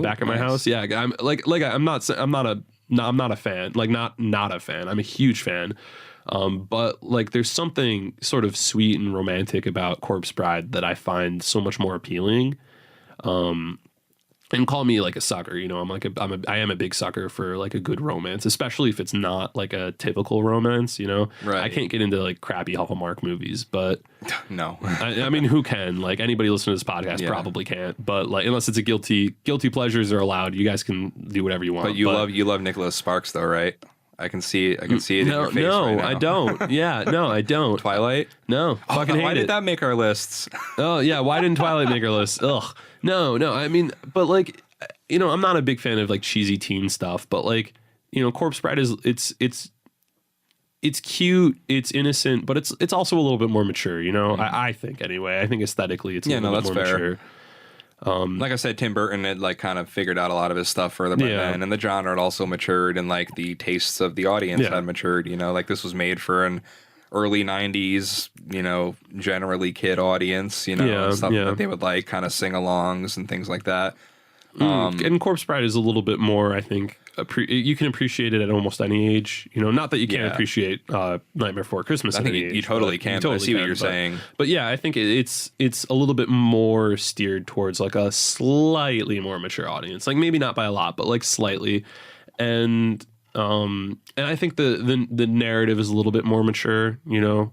back at my house. Yeah, I'm not a fan. Like not a fan. I'm a huge fan. But like there's something sort of sweet and romantic about Corpse Bride that I find so much more appealing. And call me like a sucker, you know, I am a big sucker for like a good romance, especially if it's not like a typical romance, you know. Right. I can't get into like crappy Hallmark movies, but no. I mean, who can? Like anybody listening to this podcast probably can't, but like unless it's a guilty pleasures are allowed, you guys can do whatever you want. But you love Nicholas Sparks though, right? I can see it in your face right now. I don't. Yeah, no, I don't. Twilight? No. Fucking hate it. Why did that make our lists? Oh, yeah. Why didn't Twilight make our list? Ugh. No. I mean, but like, you know, I'm not a big fan of like cheesy teen stuff, but like, you know, Corpse Bride is, it's cute, it's innocent, but it's also a little bit more mature, you know? I think anyway. I think aesthetically it's a little bit more mature. Like I said, Tim Burton had like kind of figured out a lot of his stuff further by then, and the genre had also matured, and like the tastes of the audience had matured. You know, like this was made for an early '90s, you know, generally kid audience. You know, and stuff that they would like, kind of sing-alongs and things like that. And Corpse Bride is a little bit more, I think. You can appreciate it at almost any age, you know. Not that you can't appreciate Nightmare Before Christmas. I think you totally can. I see what you're saying. But yeah, I think it's a little bit more steered towards like a slightly more mature audience. Like maybe not by a lot, but like slightly. And I think the narrative is a little bit more mature. You know,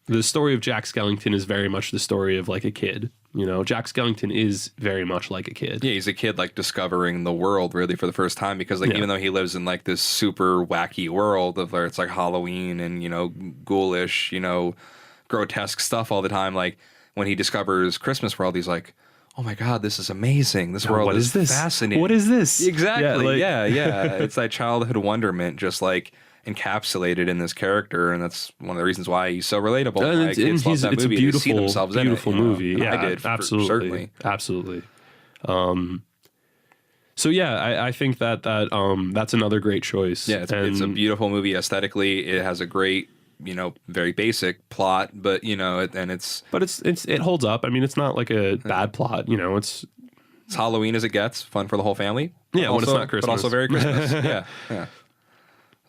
the story of Jack Skellington is very much the story of like a kid. You know, Jack Skellington is very much like a kid. Yeah, he's a kid like discovering the world really for the first time, because like even though he lives in like this super wacky world of where it's like Halloween and, you know, ghoulish, you know, grotesque stuff all the time, like when he discovers Christmas World, he's like, oh my God, this is amazing. This world is fascinating. What is this? Exactly. Yeah. It's that childhood wonderment just like encapsulated in this character, and that's one of the reasons why he's so relatable. And kids love that movie. It's a see themselves beautiful in it, movie. Yeah, I did. Absolutely. So yeah, I think that's another great choice. Yeah, it's a beautiful movie aesthetically. It has a great, you know, very basic plot, but you know, it holds up. I mean, it's not like a bad plot. You know, it's Halloween as it gets, fun for the whole family. Yeah, when it's not Christmas, but also very Christmas. Yeah.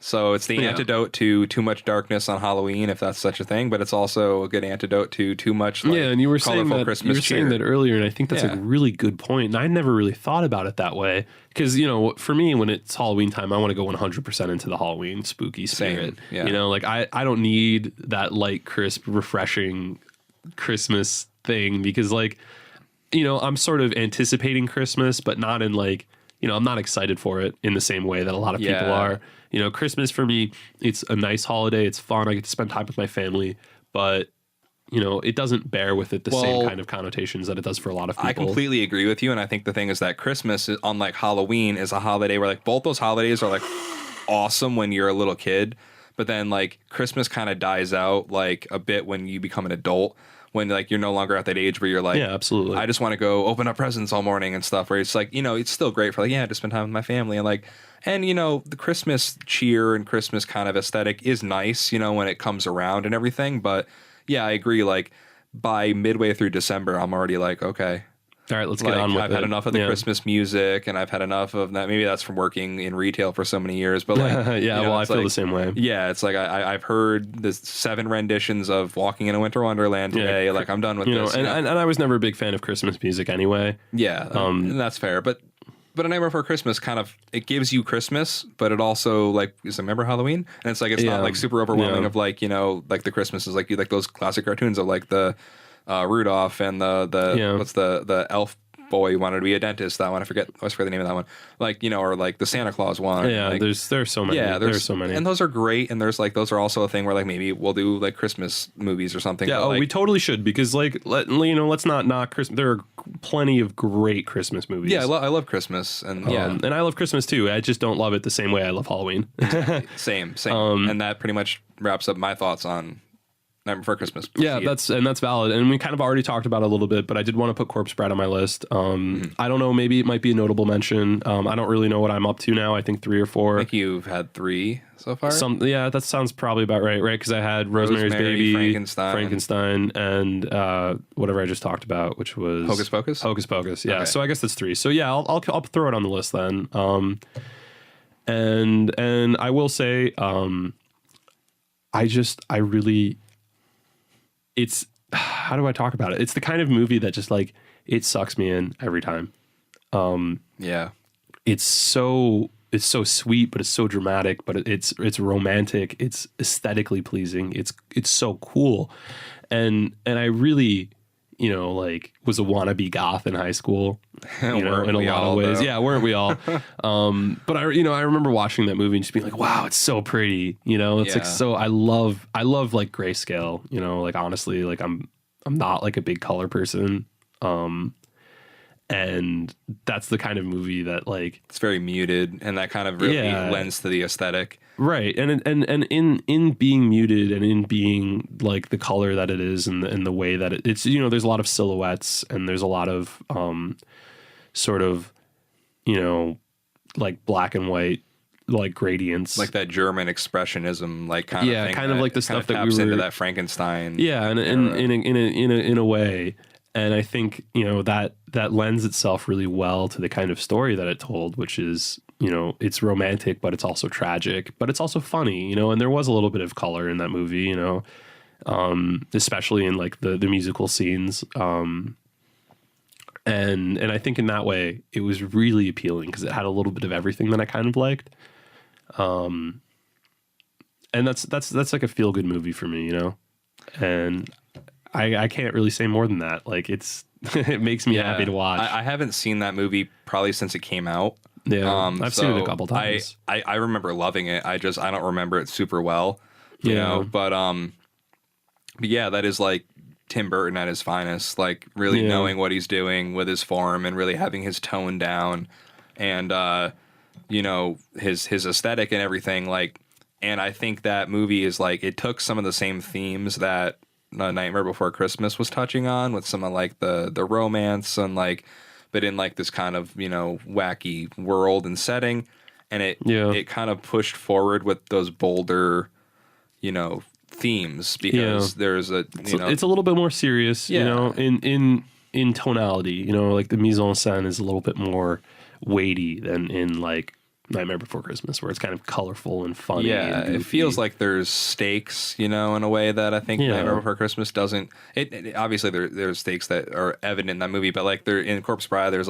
So it's the antidote to too much darkness on Halloween, if that's such a thing, but it's also a good antidote to too much like, and you were saying that Christmas saying that earlier, and I think that's a really good point. And I never really thought about it that way because for me, when it's Halloween time, I want to go 100% into the Halloween spooky spirit. Same, yeah. Like I don't need that light, crisp, refreshing Christmas thing because like I'm sort of anticipating Christmas, but not in like I'm not excited for it in the same way that a lot of people are. Christmas for me, it's a nice holiday. It's fun. I get to spend time with my family, but it doesn't bear with it the same kind of connotations that it does for a lot of people. I completely agree with you. And I think the thing is that Christmas, unlike Halloween, is a holiday where like both those holidays are like awesome when you're a little kid. But then like Christmas kind of dies out like a bit when you become an adult. When like you're no longer at that age where you're like, yeah, absolutely, I just want to go open up presents all morning and stuff. Where it's like, it's still great for like, to spend time with my family and like, and the Christmas cheer and Christmas kind of aesthetic is nice, when it comes around and everything. But yeah, I agree. Like by midway through December, I'm already like, okay, all right, let's get on with it. I've had enough of the Christmas music, and I've had enough of that. Maybe that's from working in retail for so many years, but like, I feel the same way. Yeah, it's like I've heard the 7 renditions of "Walking in a Winter Wonderland" today. Like I'm done with this. And I was never a big fan of Christmas music anyway. Yeah, and that's fair, but A Nightmare Before Christmas kind of it gives you Christmas, but it also like is remember Halloween, and it's like it's not like super overwhelming of like like the Christmas is like you like those classic cartoons of like the. Rudolph and the what's the elf boy who wanted to be a dentist. That one I always forget the name of that one. Like or like the Santa Claus one. Yeah, like, there's so many. Yeah, there's so many, and those are great. And there's like those are also a thing where like maybe we'll do like Christmas movies or something. Yeah, like, we totally should because like let's not knock Christmas. There are plenty of great Christmas movies. Yeah, I love Christmas and and I love Christmas too. I just don't love it the same way I love Halloween. Same. And that pretty much wraps up my thoughts on Nightmare Before Christmas. Yeah, that's valid. And we kind of already talked about it a little bit, but I did want to put Corpse Bride on my list. I don't know, maybe it might be a notable mention. I don't really know what I'm up to now. I think 3 or 4. I think you've had 3 so far. Yeah, that sounds probably about right? Because I had Rosemary's Baby, Frankenstein, and whatever I just talked about, which was Hocus Pocus. Hocus Pocus. Yeah, okay. So I guess that's 3. So yeah, I'll throw it on the list then. And I will say, I really. It's how do I talk about it? It's the kind of movie that just like it sucks me in every time. Yeah, it's so sweet, but it's so dramatic, but it's romantic. It's aesthetically pleasing. It's so cool, and I really like was a wannabe goth in high school. In a lot of ways, yeah, weren't we all? But I remember watching that movie and just being like, wow, it's so pretty. It's like so. I love like grayscale. Like honestly, like I'm not like a big color person. And that's the kind of movie that like it's very muted, and that kind of really lends to the aesthetic, right? And in being muted and in being like the color that it is, and the way that it's there's a lot of silhouettes, and there's a lot of sort of like black and white like gradients, like that German expressionism, like kind of thing kind of like the stuff that we were into that Frankenstein, and in a way. And I think, that lends itself really well to the kind of story that it told, which is, it's romantic, but it's also tragic, but it's also funny, and there was a little bit of color in that movie, especially in like the musical scenes. And I think in that way it was really appealing because it had a little bit of everything that I kind of liked. And that's like a feel good movie for me, and I can't really say more than that. Like it makes me happy to watch. I haven't seen that movie probably since it came out. Yeah, I've seen it a couple times. I remember loving it. I don't remember it super well, you know. But yeah, that is like Tim Burton at his finest. Like really knowing what he's doing with his form and really having his tone down, and his aesthetic and everything. Like, and I think that movie is like it took some of the same themes that Nightmare Before Christmas was touching on, with some of like the romance and like, but in like this kind of wacky world and setting, and it kind of pushed forward with those bolder themes, because there's it's a little bit more serious, in tonality, like the mise en scène is a little bit more weighty than in like Nightmare Before Christmas, where it's kind of colorful and funny. Yeah, and it goofy. feels like there's stakes, in a way that I think Nightmare Before Christmas doesn't. Obviously there's stakes that are evident in that movie, but like there in Corpse Bride, there's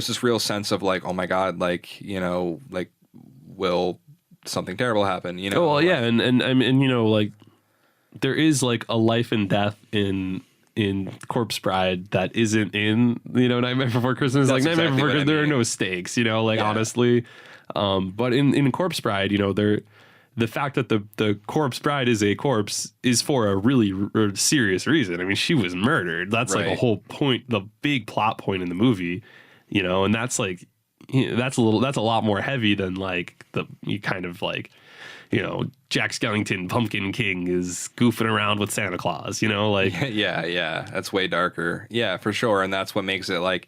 this real sense of like, oh my god, like like will something terrible happen? Oh well, yeah, and I mean, like there is like a life and death in Corpse Bride that isn't in Nightmare Before Christmas. That's Like Nightmare exactly Before what I Christmas, there are mean. no stakes. Honestly. But in Corpse Bride, the fact that the Corpse Bride is a corpse is for a really serious reason. I mean, she was murdered. That's like a Right. whole point, the big plot point in the movie, and that's like, that's a lot more heavy than like you kind of like, Jack Skellington, Pumpkin King is goofing around with Santa Claus, like, yeah, that's way darker. Yeah, for sure, and that's what makes it like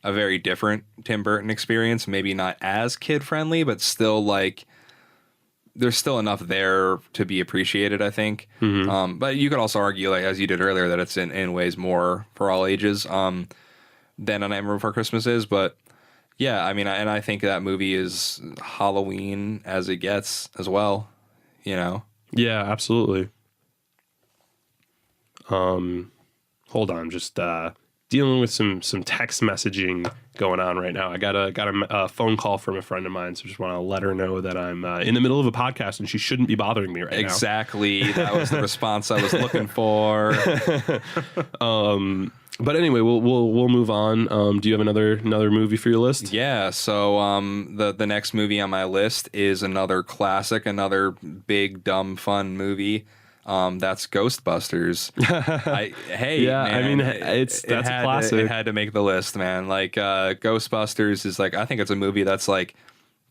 a very different Tim Burton experience. Maybe not as kid friendly, but still like there's still enough there to be appreciated, I think. But you could also argue, like as you did earlier, that it's in ways more for all ages than A Nightmare Before Christmas is. But yeah, I mean, and I think that movie is Halloween as it gets as well. yeah, absolutely. Hold on, just dealing with some text messaging going on right now. I got a phone call from a friend of mine, so just want to let her know that I'm in the middle of a podcast and she shouldn't be bothering me right Exactly. That was the response I was looking for. now. But anyway, we'll move on. Do you have another movie for your list? Yeah, so the next movie on my list is another classic, another big dumb fun movie. That's Ghostbusters. Yeah, man, I mean, that's a classic. It had to make the list, man. Like Ghostbusters is like, I think it's a movie that's like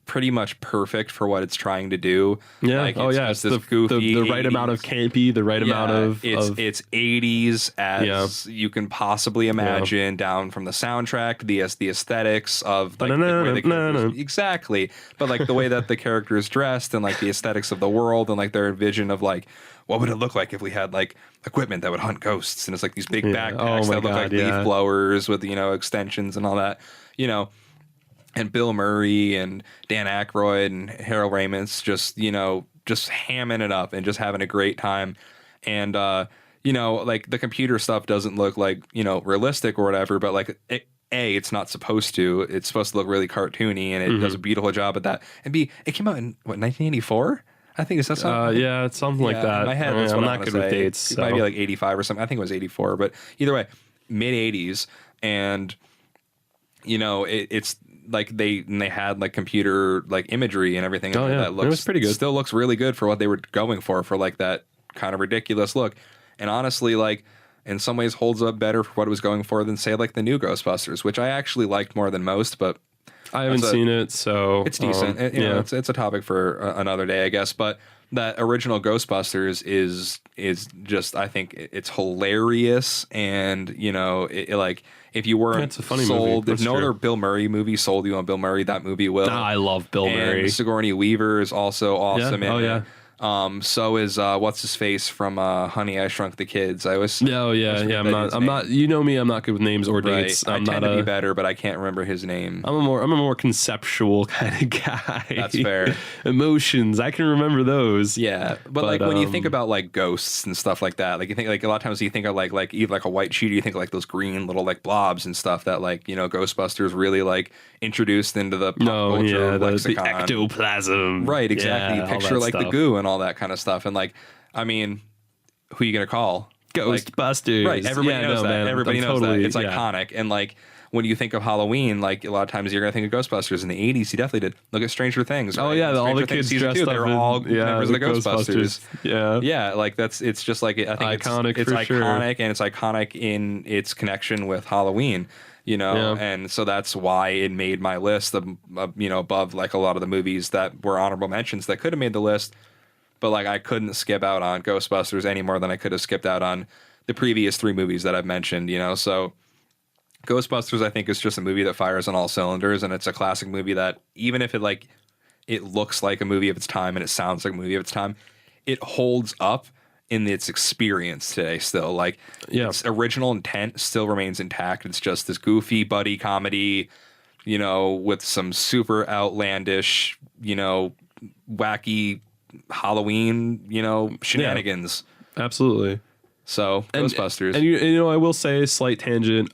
pretty much perfect for what it's trying to do. Yeah. Like, It's this the goofy the right 80s. amount of campy, the right amount of It's 80s as you can possibly imagine, down from the soundtrack, the aesthetics of like the way the characters, exactly, but like the way that the character is dressed and like the aesthetics of the world and like their vision of like what would it look like if we had like equipment that would hunt ghosts, and it's like these big backpacks that look like leaf blowers with extensions and all that, and Bill Murray and Dan Aykroyd and Harold Ramis just hamming it up and just having a great time. And, like the computer stuff doesn't look like, realistic or whatever, but like it's not supposed to. It's supposed to look really cartoony, and it does a beautiful job at that. And B, it came out in 1984? I think it's something. yeah, it's something like that. In my head, that's I'm what not good with dates. It might be like 85 or something. I think it was 84, but either way, mid 80s. And, it's like they had like computer like imagery and everything. Oh, yeah. That looks, it was pretty good. Still looks really good for what they were going for like that kind of ridiculous look. And honestly, like in some ways holds up better for what it was going for than say like the new Ghostbusters, which I actually liked more than most, but I haven't seen it, so it's decent. It's a topic for another day, I guess. But that original Ghostbusters is just, I think it's hilarious, and like if you weren't It's a funny sold, movie. if no other Bill Murray movie sold you on Bill Murray, that movie will. I love Bill Murray. And Sigourney Weaver is also awesome. Yeah. In Oh, it. yeah. So is what's his face from Honey I Shrunk the Kids. I was. Oh yeah. I'm not. You know me. I'm not good with names or Right. dates. I I'm tend not to be better, but I can't remember his name. I'm a more conceptual kind of guy. That's fair. Emotions, I can remember those. Yeah, but like when you think about like ghosts and stuff like that, like you think like a lot of times you think of like either like a white sheet, or you think of like those green little like blobs and stuff that like Ghostbusters really like introduced into the pop culture the lexicon. ectoplasm. Right, exactly. Yeah, You all picture that like the stuff. goo and all that kind of stuff, and like I mean, who are you gonna call? Ghostbusters. Right, everybody knows that. Man, Everybody knows totally, that. It's iconic, and like. When you think of Halloween, like a lot of times you're gonna think of Ghostbusters. In the '80s, you definitely did. Look at Stranger Things. Right? Oh yeah, all the Stranger Things kids season dressed 2, up. they were all members of the Ghostbusters. Yeah, like it's just like I think iconic. It's for iconic, sure. and it's iconic in its connection with Halloween. And so that's why it made my list of above like a lot of the movies that were honorable mentions that could have made the list, but like I couldn't skip out on Ghostbusters any more than I could have skipped out on the previous 3 movies that I've mentioned. So. Ghostbusters, I think, is just a movie that fires on all cylinders, and it's a classic movie that even if it looks like a movie of its time and it sounds like a movie of its time, it holds up in its experience today still. Like its original intent still remains intact. It's just this goofy buddy comedy, you know, with some super outlandish, you know, wacky Halloween, you know, shenanigans. Absolutely. So Ghostbusters. And you know, I will say, slight tangent.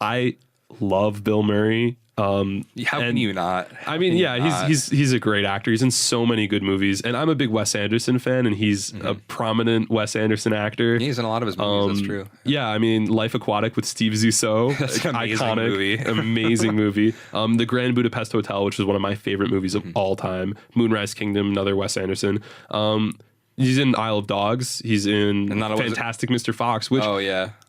I love Bill Murray. How can you not? I mean, yeah, he's a great actor. He's in so many good movies, and I'm a big Wes Anderson fan, and he's a prominent Wes Anderson actor. He's in a lot of his movies. That's true. Yeah, I mean, Life Aquatic with Steve Zissou, That's an amazing iconic, movie. amazing movie. The Grand Budapest Hotel, which is one of my favorite movies of all time. Moonrise Kingdom, another Wes Anderson. He's in Isle of Dogs. He's in Fantastic Mr. Fox, which,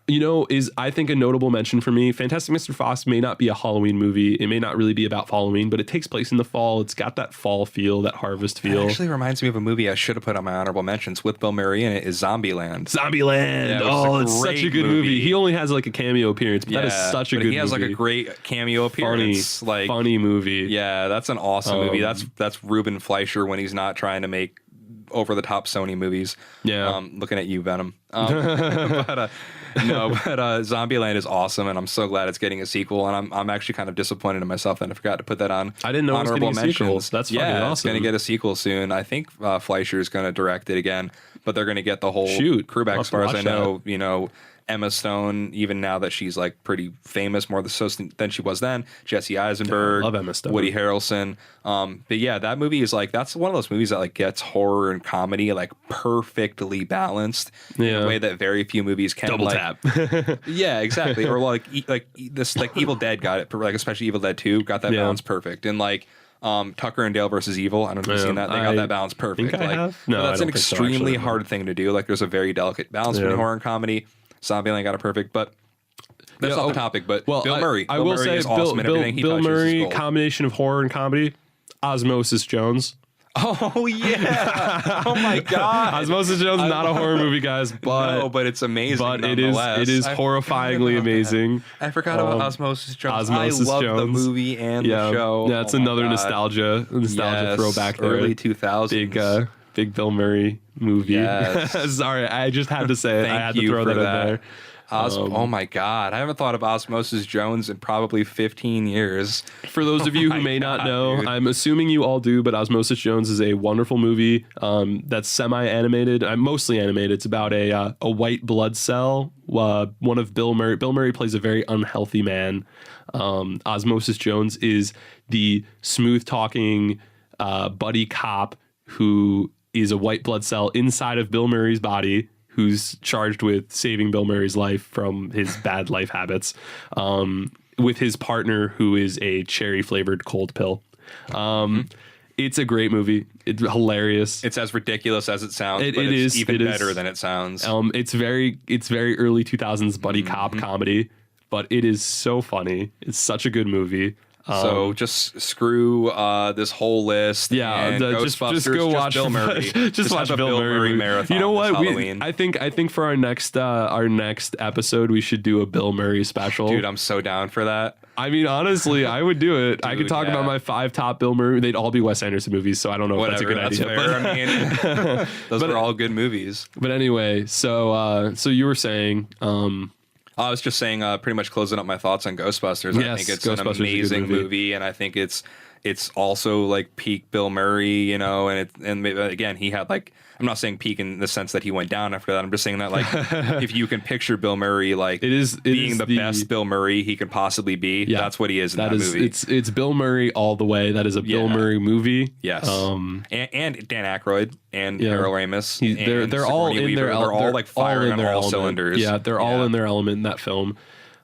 you know, is, I think, a notable mention for me. Fantastic Mr. Fox may not be a Halloween movie. It may not really be about Halloween, but it takes place in the fall. It's got that fall feel, that harvest feel. It actually reminds me of a movie I should have put on my honorable mentions with Bill Murray in it, is Zombieland. Zombieland. Yeah, it's such a good movie. He only has like a cameo appearance, but that is such a good movie. He has like a great cameo appearance. Funny movie. Yeah, that's an awesome movie. That's Ruben Fleischer when he's not trying to make over the top Sony movies. Yeah. Looking at you, Venom. But Zombieland is awesome, and I'm so glad it's getting a sequel. And I'm actually kind of disappointed in myself that I forgot to put that on. I didn't know it was honorable getting a sequel. mentions. That's fucking awesome. It's going to get a sequel soon. I think Fleischer is going to direct it again, but they're going to get the whole crew back. As far as I know, you know, Emma Stone, even now that she's like pretty famous, more so than she was then. Jesse Eisenberg, love Emma Stone. Woody Harrelson. But yeah, that movie is like, that's one of those movies that like gets horror and comedy like perfectly balanced in a way that very few movies can. Double like, tap. Yeah, exactly. Or like this, like Evil Dead got it, like especially Evil Dead 2 got that balance perfect. And like Tucker and Dale versus Evil, I don't know if you've seen that. They got that balance perfect. Think I have? No, that's I an don't think so, extremely actually. hard thing to do. Like there's a very delicate balance between horror and comedy. Zombieland got it perfect, but that's not the topic. But Bill Murray. I will say, is awesome in everything he Bill touches. Murray, combination of horror and comedy. Osmosis Jones. Oh yeah! Oh my God! Osmosis Jones, not a horror movie, guys, but it's amazing. But it is horrifyingly amazing. I forgot about Osmosis Jones. Osmosis I love Jones. the movie and the show. Yeah, it's another nostalgia throwback there. Early 2000s. Big Bill Murray movie. Yes. Sorry, I just had to say it. I had to throw that in there. Oh my God. I haven't thought of Osmosis Jones in probably 15 years. For those of you who may not know, dude. I'm assuming you all do, but Osmosis Jones is a wonderful movie that's semi-animated, mostly animated. It's about a white blood cell. One of Bill Murray. Bill Murray plays a very unhealthy man. Osmosis Jones is the smooth-talking buddy cop who is a white blood cell inside of Bill Murray's body, who's charged with saving Bill Murray's life from his bad life habits, with his partner, who is a cherry-flavored cold pill. It's a great movie. It's hilarious. It's as ridiculous as it sounds, it but is even better than it sounds. It's very early 2000s buddy cop comedy, but it is so funny. It's such a good movie. So just screw this whole list. Yeah, and just go watch Bill Murray. just watch have a Bill Murray marathon. You know what? I think for our next episode we should do a Bill Murray special. Dude, I'm so down for that. I mean, honestly, I would do it. I could talk about my 5 top Bill Murray. They'd all be Wes Anderson movies, so I don't know if that's a good idea. Fair. I mean, those are all good movies. But anyway, so you were saying. I was just saying, pretty much closing up my thoughts on Ghostbusters. Yes, I think it's an amazing movie, and I think it's also like peak Bill Murray, you know, and maybe, again, he had like, I'm not saying peak in the sense that he went down after that. I'm just saying that like, if you can picture Bill Murray like being the best Bill Murray he can possibly be, that's what he is in that movie. It's Bill Murray all the way. That is a Bill Murray movie. Yes. And Dan Aykroyd and Harold Ramis. They're all in Weaver. their They're all like firing on all cylinders. Yeah, they're all in their element in that film.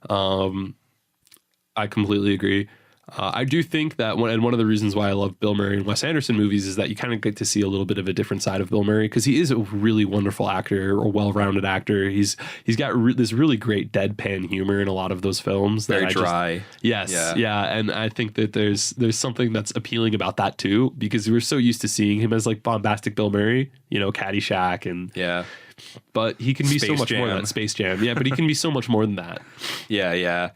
I completely agree. I do think that one of the reasons why I love Bill Murray and Wes Anderson movies is that you kind of get to see a little bit of a different side of Bill Murray, because he is a really wonderful actor, a well-rounded actor. He's got this really great deadpan humor in a lot of those films. Very dry. And I think that there's something that's appealing about that too, because we're so used to seeing him as like bombastic Bill Murray, you know, Caddyshack and but he can be so much more than that. Space Jam. Yeah, but he can be so much more than that. Yeah.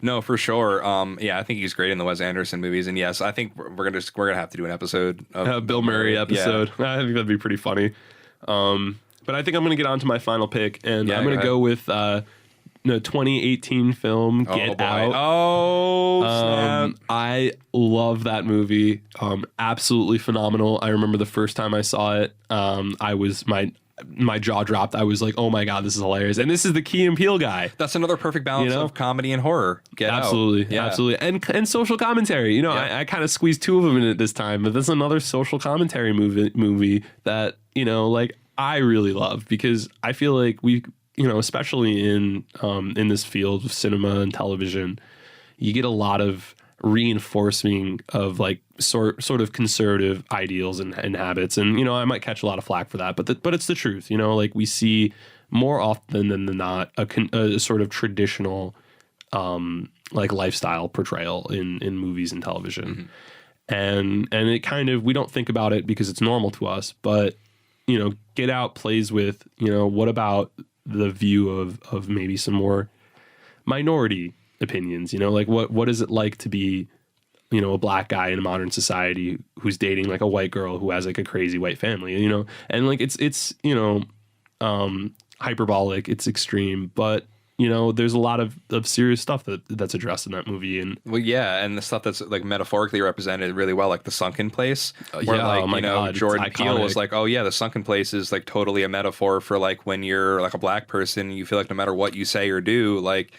No, for sure. I think he's great in the Wes Anderson movies, and yes, I think we're gonna have to do an episode of Bill Murray episode. I think that'd be pretty funny. But I think I'm gonna get on to my final pick, and I'm gonna go with 2018 film Get Out. Oh, snap. I love that movie. Absolutely phenomenal. I remember the first time I saw it, my jaw dropped. I was like, oh my God, this is hilarious. And this is the Key and Peele guy. That's another perfect balance of comedy and horror. Get Absolutely. Out. Absolutely. And social commentary. I kind of squeezed two of them in it this time, but that's another social commentary movie that, I really love, because I feel like we, especially in this field of cinema and television, you get a lot of reinforcing of like sort of conservative ideals and habits, and I might catch a lot of flack for that, but it's the truth. Like we see more often than not a sort of traditional like lifestyle portrayal in movies and television, and it kind of, we don't think about it because it's normal to us, but Get Out plays with what about the view of maybe some more minority opinions, like what is it like to be a black guy in a modern society who's dating like a white girl who has like a crazy white family, and like it's hyperbolic, it's extreme, but there's a lot of serious stuff that's addressed in that movie. And and the stuff that's like metaphorically represented really well, like the sunken place, where oh my God, Jordan Peele was like, oh yeah, the sunken place is like totally a metaphor for like when you're like a black person, you feel like no matter what you say or do, like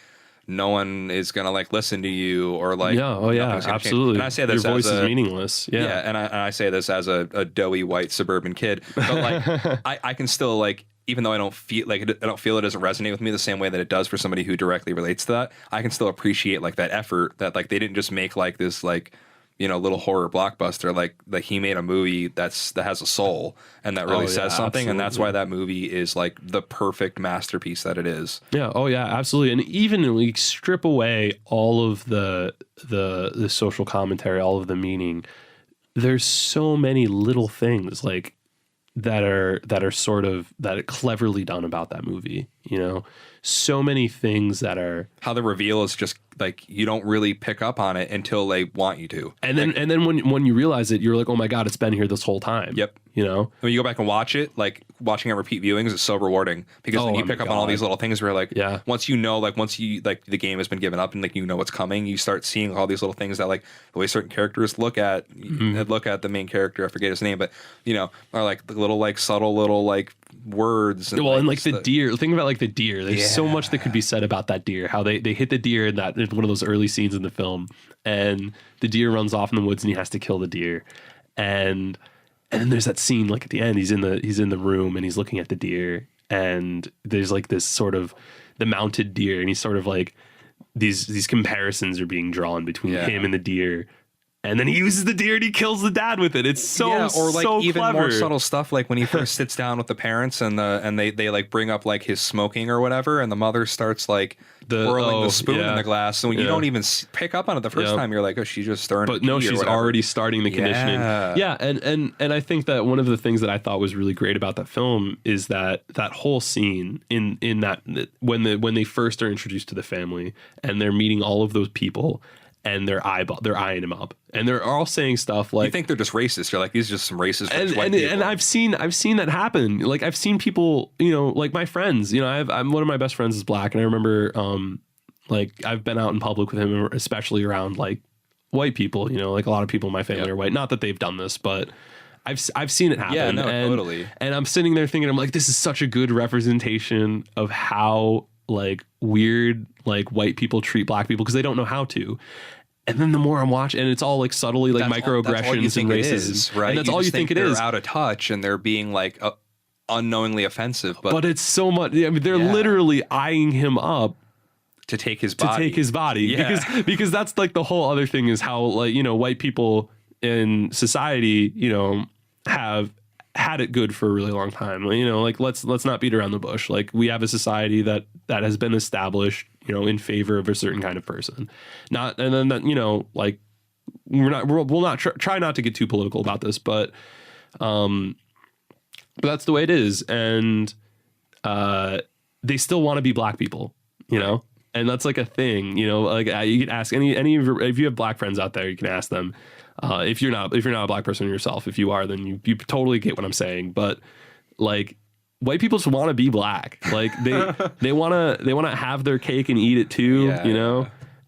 no one is gonna like listen to you, or like absolutely. And I say this, your voice is meaningless. And I say this as a doughy white suburban kid, but like I can still like, even though I don't feel it doesn't resonate with me the same way that it does for somebody who directly relates to that, I can still appreciate like that effort, that like they didn't just make like this like little horror blockbuster, like he made a movie that has a soul and that really says something. Absolutely. And that's why that movie is like the perfect masterpiece that it is. Yeah. Oh yeah, absolutely. And even we strip away all of the social commentary, all of the meaning, there's so many little things like that are sort of that cleverly done about that movie, so many things that are, how the reveal is just like, you don't really pick up on it until they want you to. And then when you realize it, you're like, oh my God, it's been here this whole time. Yep. When you go back and watch it, like watching it repeat viewings is so rewarding, because then you pick up on all these little things where like, once the game has been given up and like what's coming, you start seeing all these little things that like the way certain characters look at the main character, I forget his name, but are like the little like subtle little like words. And, and like the deer, think about like the deer. There's so much that could be said about that deer, how they hit the deer in one of those early scenes in the film, and the deer runs off in the woods and he has to kill the deer, and then there's that scene like at the end, he's in the room and he's looking at the deer, and there's like this sort of the mounted deer, and he's sort of like these comparisons are being drawn between him and the deer. And then he uses the deer and he kills the dad with it. It's so or like so even clever. More subtle stuff, like when he first sits down with the parents and they like bring up like his smoking or whatever, and the mother starts like whirling the spoon in the glass. So you don't even pick up on it the first time. You're like, oh, she's just stirring. But no, she's already starting the conditioning. Yeah, and I think that one of the things that I thought was really great about that film is that whole scene in that when they first are introduced to the family and they're meeting all of those people. And they're eyeing him up, and they're all saying stuff like, you think they're just racist. You're like, these are just some racist white people. And I've seen that happen. Like I've seen people, like my friends. I'm one of my best friends is black, and I remember, like I've been out in public with him, especially around like white people. Like a lot of people in my family are white. Not that they've done this, but I've seen it happen. Yeah, no, totally. And I'm sitting there thinking, I'm like, this is such a good representation of how like weird like white people treat black people because they don't know how to. And then the more I'm watching, and it's all like subtly like microaggressions and racism, right? And that's all you think it is. They're out of touch and they're being like unknowingly offensive, but it's so much. I mean, they're literally eyeing him up to take his body. Because that's like the whole other thing is how like white people in society have had it good for a really long time. Like let's not beat around the bush. Like we have a society that has been established in favor of a certain kind of person. Not, and then that, like we'll not try not to get too political about this, but that's the way it is. And they still want to be black people, and that's like a thing, like you can ask any if you have black friends out there, you can ask them. If you're not a black person yourself, if you are, then you totally get what I'm saying. But like white people just want to be black. Like they want to have their cake and eat it too, Yeah, you know?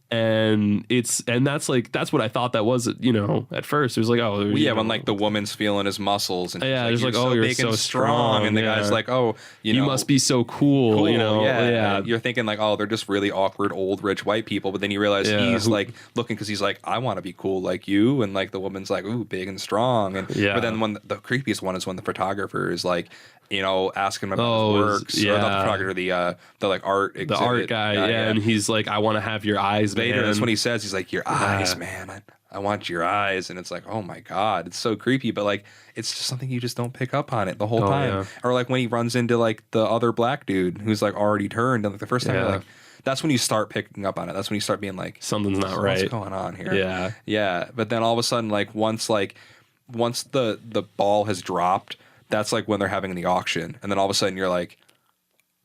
And that's what I thought that was, you know, at first. It was like, oh, well, yeah, when like the woman's feeling his muscles and yeah, she's there's like, so oh, you're big so and strong, and the guy's like, oh, you must be so cool, you know? Yeah. You're thinking like, oh, they're just really awkward old rich white people, but then you realize he's like looking because he's like, I want to be cool like you, and like the woman's like, ooh, big and strong, and but then when the creepiest one is when the photographer is like, you know, asking him about his works, or not the photographer, the like art exhibit, the art guy, and he's like, I want to have your eyes, later. man. That's when he says, he's like, your eyes, man. I want your eyes, and it's like, oh my god, it's so creepy. But like, it's just something you just don't pick up on it the whole time. Yeah. Or like when he runs into like the other black dude who's like already turned, and like the first time you're like, that's when you start picking up on it. That's when you start being like, something's not right. What's going on here? Yeah, yeah. But then all of a sudden, like once the ball has dropped, that's like when they're having the auction, and then all of a sudden you're like,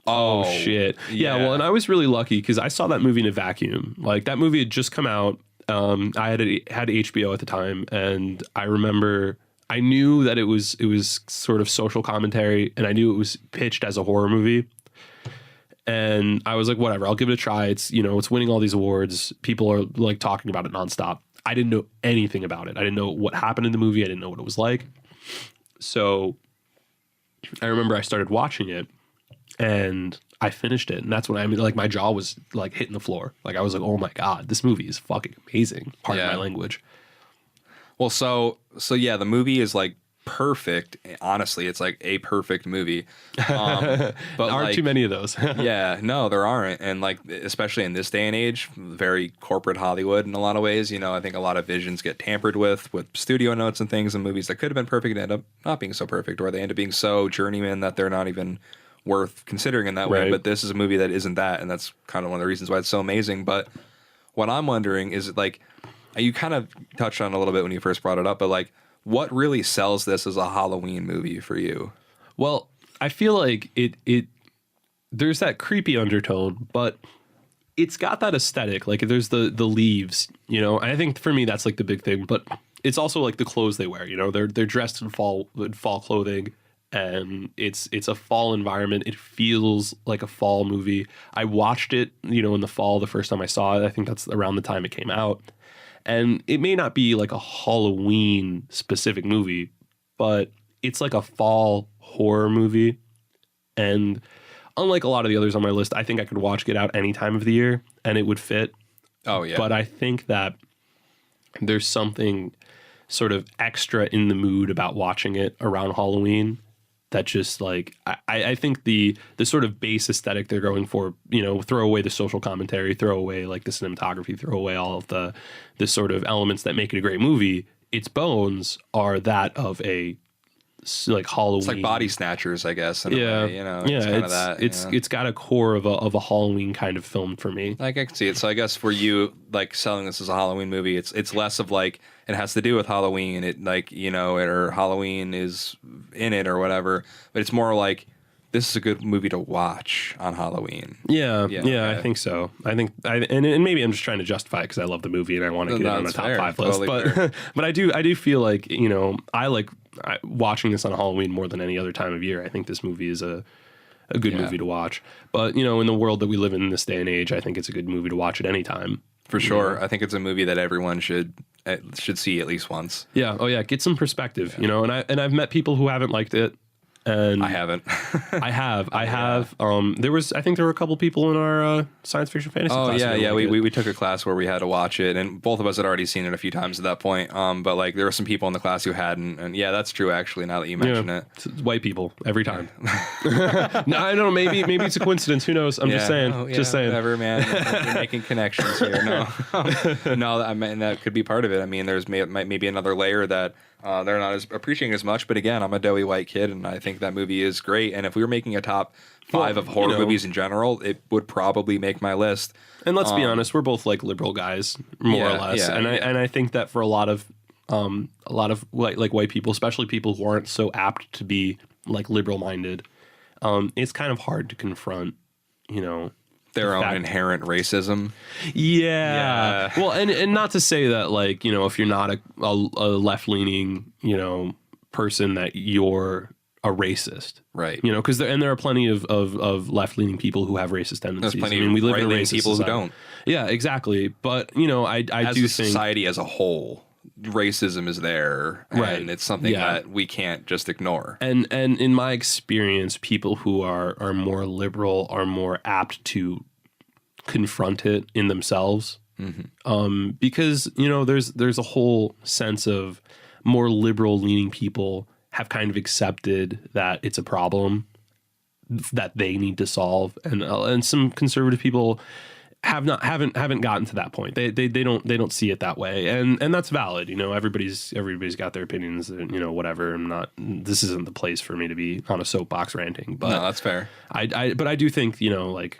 oh shit. Yeah, well, and I was really lucky because I saw that movie in a vacuum. Like that movie had just come out. I had HBO at the time, and I remember I knew that it was sort of social commentary, and I knew it was pitched as a horror movie. And I was like, whatever, I'll give it a try. It's, you know, it's winning all these awards. People are like talking about it nonstop. I didn't know anything about it. I didn't know what happened in the movie. I didn't know what it was like. So I remember I started watching it and I finished it. And that's when like my jaw was like hitting the floor. Like I was like, oh my God, this movie is fucking amazing. Pardon my language. Well, so yeah, the movie is like perfect. Honestly, it's like a perfect movie. But there aren't like, too many of those. Yeah, no, there aren't. And like, especially in this day and age, very corporate Hollywood in a lot of ways, you know, I think a lot of visions get tampered with studio notes and things, and movies that could have been perfect end up not being so perfect, or they end up being so journeyman that they're not even worth considering in that way. But this is a movie that isn't that, and that's kind of one of the reasons why it's so amazing. But what I'm wondering is, like, you kind of touched on it a little bit when you first brought it up, but like, what really sells this as a Halloween movie for you? Well, I feel like it there's that creepy undertone, but it's got that aesthetic. Like there's the leaves, you know. And I think for me that's like the big thing, but it's also like the clothes they wear, you know. They're dressed in fall clothing, and it's a fall environment. It feels like a fall movie. I watched it, you know, in the fall the first time I saw it. I think that's around the time it came out. And it may not be like a Halloween specific movie, but it's like a fall horror movie. And unlike a lot of the others on my list, I think I could watch Get Out any time of the year and it would fit. Oh, yeah. But I think that there's something sort of extra in the mood about watching it around Halloween that just like, I think the sort of base aesthetic they're going for, you know, throw away the social commentary, throw away like the cinematography, throw away all of the sort of elements that make it a great movie. Its bones are that of a like Halloween. It's like Body Snatchers, I guess. In a way, you know, it's got a core of a Halloween kind of film for me. Like I can see it. So I guess for you, like selling this as a Halloween movie, it's less of like it has to do with Halloween. It like, you know, or Halloween is in it or whatever. But it's more like this is a good movie to watch on Halloween. Yeah, I think so. I think and maybe I'm just trying to justify it because I love the movie and I want to get it on the top 5 list. Totally but I do feel like, you know, I like watching this on Halloween more than any other time of year. I think this movie is a good movie to watch. But, you know, in the world that we live in this day and age, I think it's a good movie to watch at any time. For sure. Yeah. I think it's a movie that everyone should see at least once. Yeah. Oh, yeah. Get some perspective, you know, and I've met people who haven't liked it. And I haven't. I have. There were a couple people in our science fiction fantasy class. Oh yeah. We took a class where we had to watch it, and both of us had already seen it a few times at that point. But like there were some people in the class who hadn't, and yeah, that's true actually. Now that you mention it, it's white people every time. No, I don't know. Maybe it's a coincidence. Who knows? I'm just saying. Just saying. Whatever, man. You're making connections here. No, I mean that could be part of it. I mean, there's maybe another layer that they're not as appreciating as much. But again, I'm a doughy white kid, and I think that movie is great. And if we were making a top 5 of horror movies in general, it would probably make my list. And let's be honest, we're both like liberal guys, more or less. And I think that for a lot of like white people, especially people who aren't so apt to be like liberal minded, it's kind of hard to confront, you know, their own inherent racism. Yeah. Well, and not to say that, like, you know, if you're not a left leaning, you know, person that you're a racist, Right. You know, because there are plenty of left leaning people who have racist tendencies. There's plenty we live of in a right-leaning racist people society. who don't. Yeah, exactly. But you know, I As do a think society as a whole, racism is there, and Right. it's something Yeah. that we can't just ignore. and in my experience, people who are more liberal are more apt to confront it in themselves. Because you know, there's a whole sense of more liberal leaning people have kind of accepted that it's a problem that they need to solve, and some conservative people haven't gotten to that point. They don't see it that way, and that's valid. You know, everybody's got their opinions. And, you know, whatever. This isn't the place for me to be on a soapbox ranting. But No, that's fair. but I do think, you know, like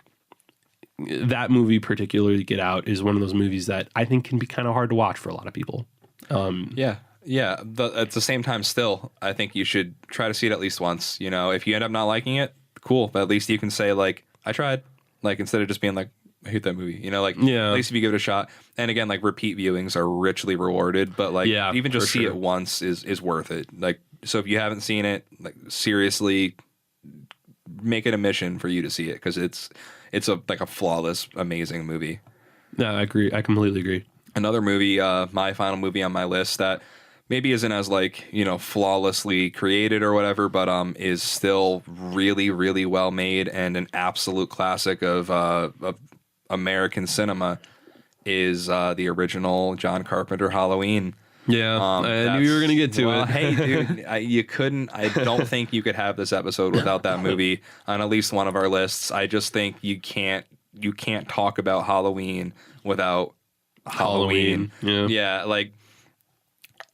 that movie, particularly Get Out, is one of those movies that I think can be kind of hard to watch for a lot of people. Yeah. At the same time, still, I think you should try to see it at least once. You know, if you end up not liking it, cool. But at least you can say, like, I tried. Like, instead of just being like, I hate that movie. You know, like, Yeah. at least if you give it a shot. And again, like, repeat viewings are richly rewarded. But, like, Yeah, even just for see sure. it once is worth it. Like, so if you haven't seen it, like, seriously, make it a mission for you to see it. Because it's a flawless, amazing movie. Yeah, I agree. I completely agree. Another movie, my final movie on my list that maybe isn't as, like, you know, flawlessly created or whatever, but is still really, really well made and an absolute classic of American cinema is the original John Carpenter Halloween. Yeah, I knew you were going to get to it. Hey, dude, you couldn't. I don't think you could have this episode without that movie on at least one of our lists. I just think you can't talk about Halloween without Halloween. Yeah, like,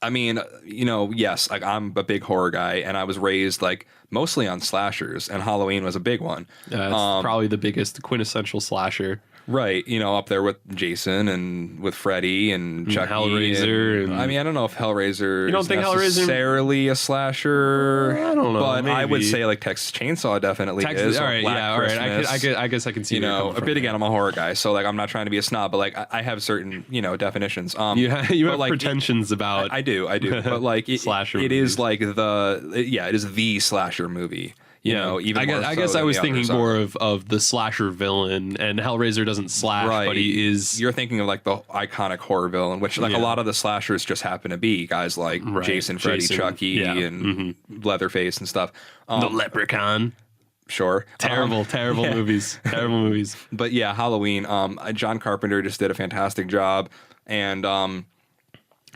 I mean, you know, yes, like, I'm a big horror guy, and I was raised, like, mostly on slashers, and Halloween was a big one. It's probably the biggest quintessential slasher. Right, you know, up there with Jason and with Freddy and Chucky. Hellraiser. I mean, I don't know if Hellraiser You don't is think Hellraiser- necessarily a slasher. I don't know, But I would maybe. say, like, Texas Chainsaw definitely is. All or right, Black yeah, all right. Christmas. I guess I can see. You where you're know, coming a from bit there. again, I'm a horror guy, so, like, I'm not trying to be a snob, but, like, I have certain, you know, definitions. You have but, like, pretensions about. I do, but, like, Slasher it movies. is like it is the slasher movie. You know, even I more guess so I than was the thinking others more are. of the slasher villain, and Hellraiser doesn't slash, but he is. You're thinking of, like, the iconic horror villain, which, like, a lot of the slashers just happen to be guys like Right. Jason, Freddy, Jason, Chucky, yeah. and Leatherface and stuff. the Leprechaun. Sure, Terrible movies. Terrible movies. But yeah, Halloween. John Carpenter just did a fantastic job, and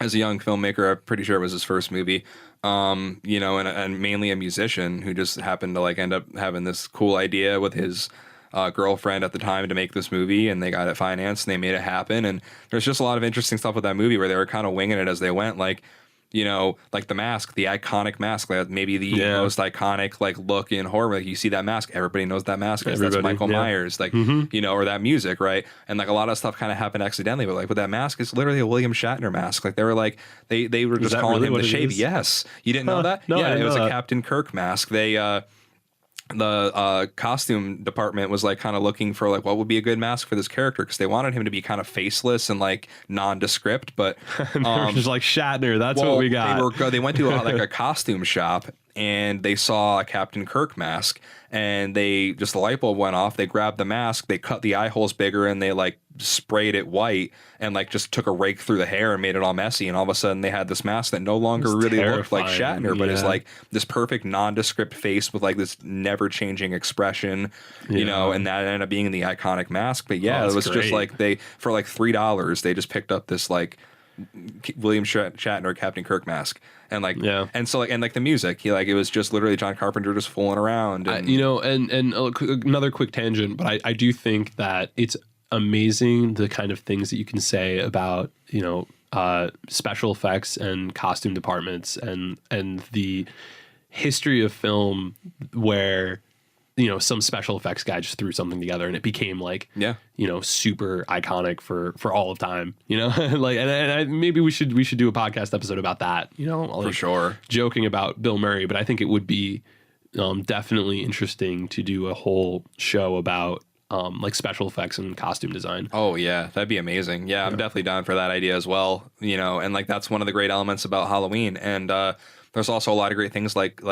as a young filmmaker, I'm pretty sure it was his first movie. You know, and mainly a musician who just happened to, like, end up having this cool idea with his girlfriend at the time to make this movie, and they got it financed and they made it happen. And there's just a lot of interesting stuff with that movie where they were kind of winging it as they went, like, you know, like the mask, the iconic mask, like maybe the most iconic, like, look in horror. Like, you see that mask, everybody knows that mask is. That's Michael Myers, like, you know, or that music, right? And, like, a lot of stuff kind of happened accidentally, but, like, with that mask, it's literally a William Shatner mask. Like, they were like, they were just calling him the Shady. Yes, you didn't know that? No, yeah, it was a Captain Kirk mask. They the costume department was, like, kind of looking for, like, what would be a good mask for this character, because they wanted him to be kind of faceless and, like, nondescript, but Just like Shatner. That's what we got. They went to like a costume shop, and they saw a Captain Kirk mask, and the light bulb went off. They grabbed the mask, they cut the eye holes bigger, and they, like, sprayed it white, and, like, just took a rake through the hair and made it all messy. And all of a sudden, they had this mask that no longer really looked like Shatner, but is, like, this perfect nondescript face with, like, this never changing expression, you know, and that ended up being the iconic mask. But yeah, it was great. just like for like $3, they just picked up this, like, William Shatner Captain Kirk mask, and, like, and so, like, and, like, the music, it was just literally John Carpenter just fooling around, and you know, and another quick tangent, but I do think that it's amazing the kind of things that you can say about, you know, special effects and costume departments, and the history of film where, you know, some special effects guy just threw something together and it became, like, you know, super iconic for all of time, you know. Like, and maybe we should do a podcast episode about that, you know, like, for sure, joking about Bill Murray, but I think it would be definitely interesting to do a whole show about like special effects and costume design. Oh yeah, that'd be amazing. Yeah, I'm definitely down for that idea as well, you know. And, like, that's one of the great elements about Halloween. And there's also a lot of great things like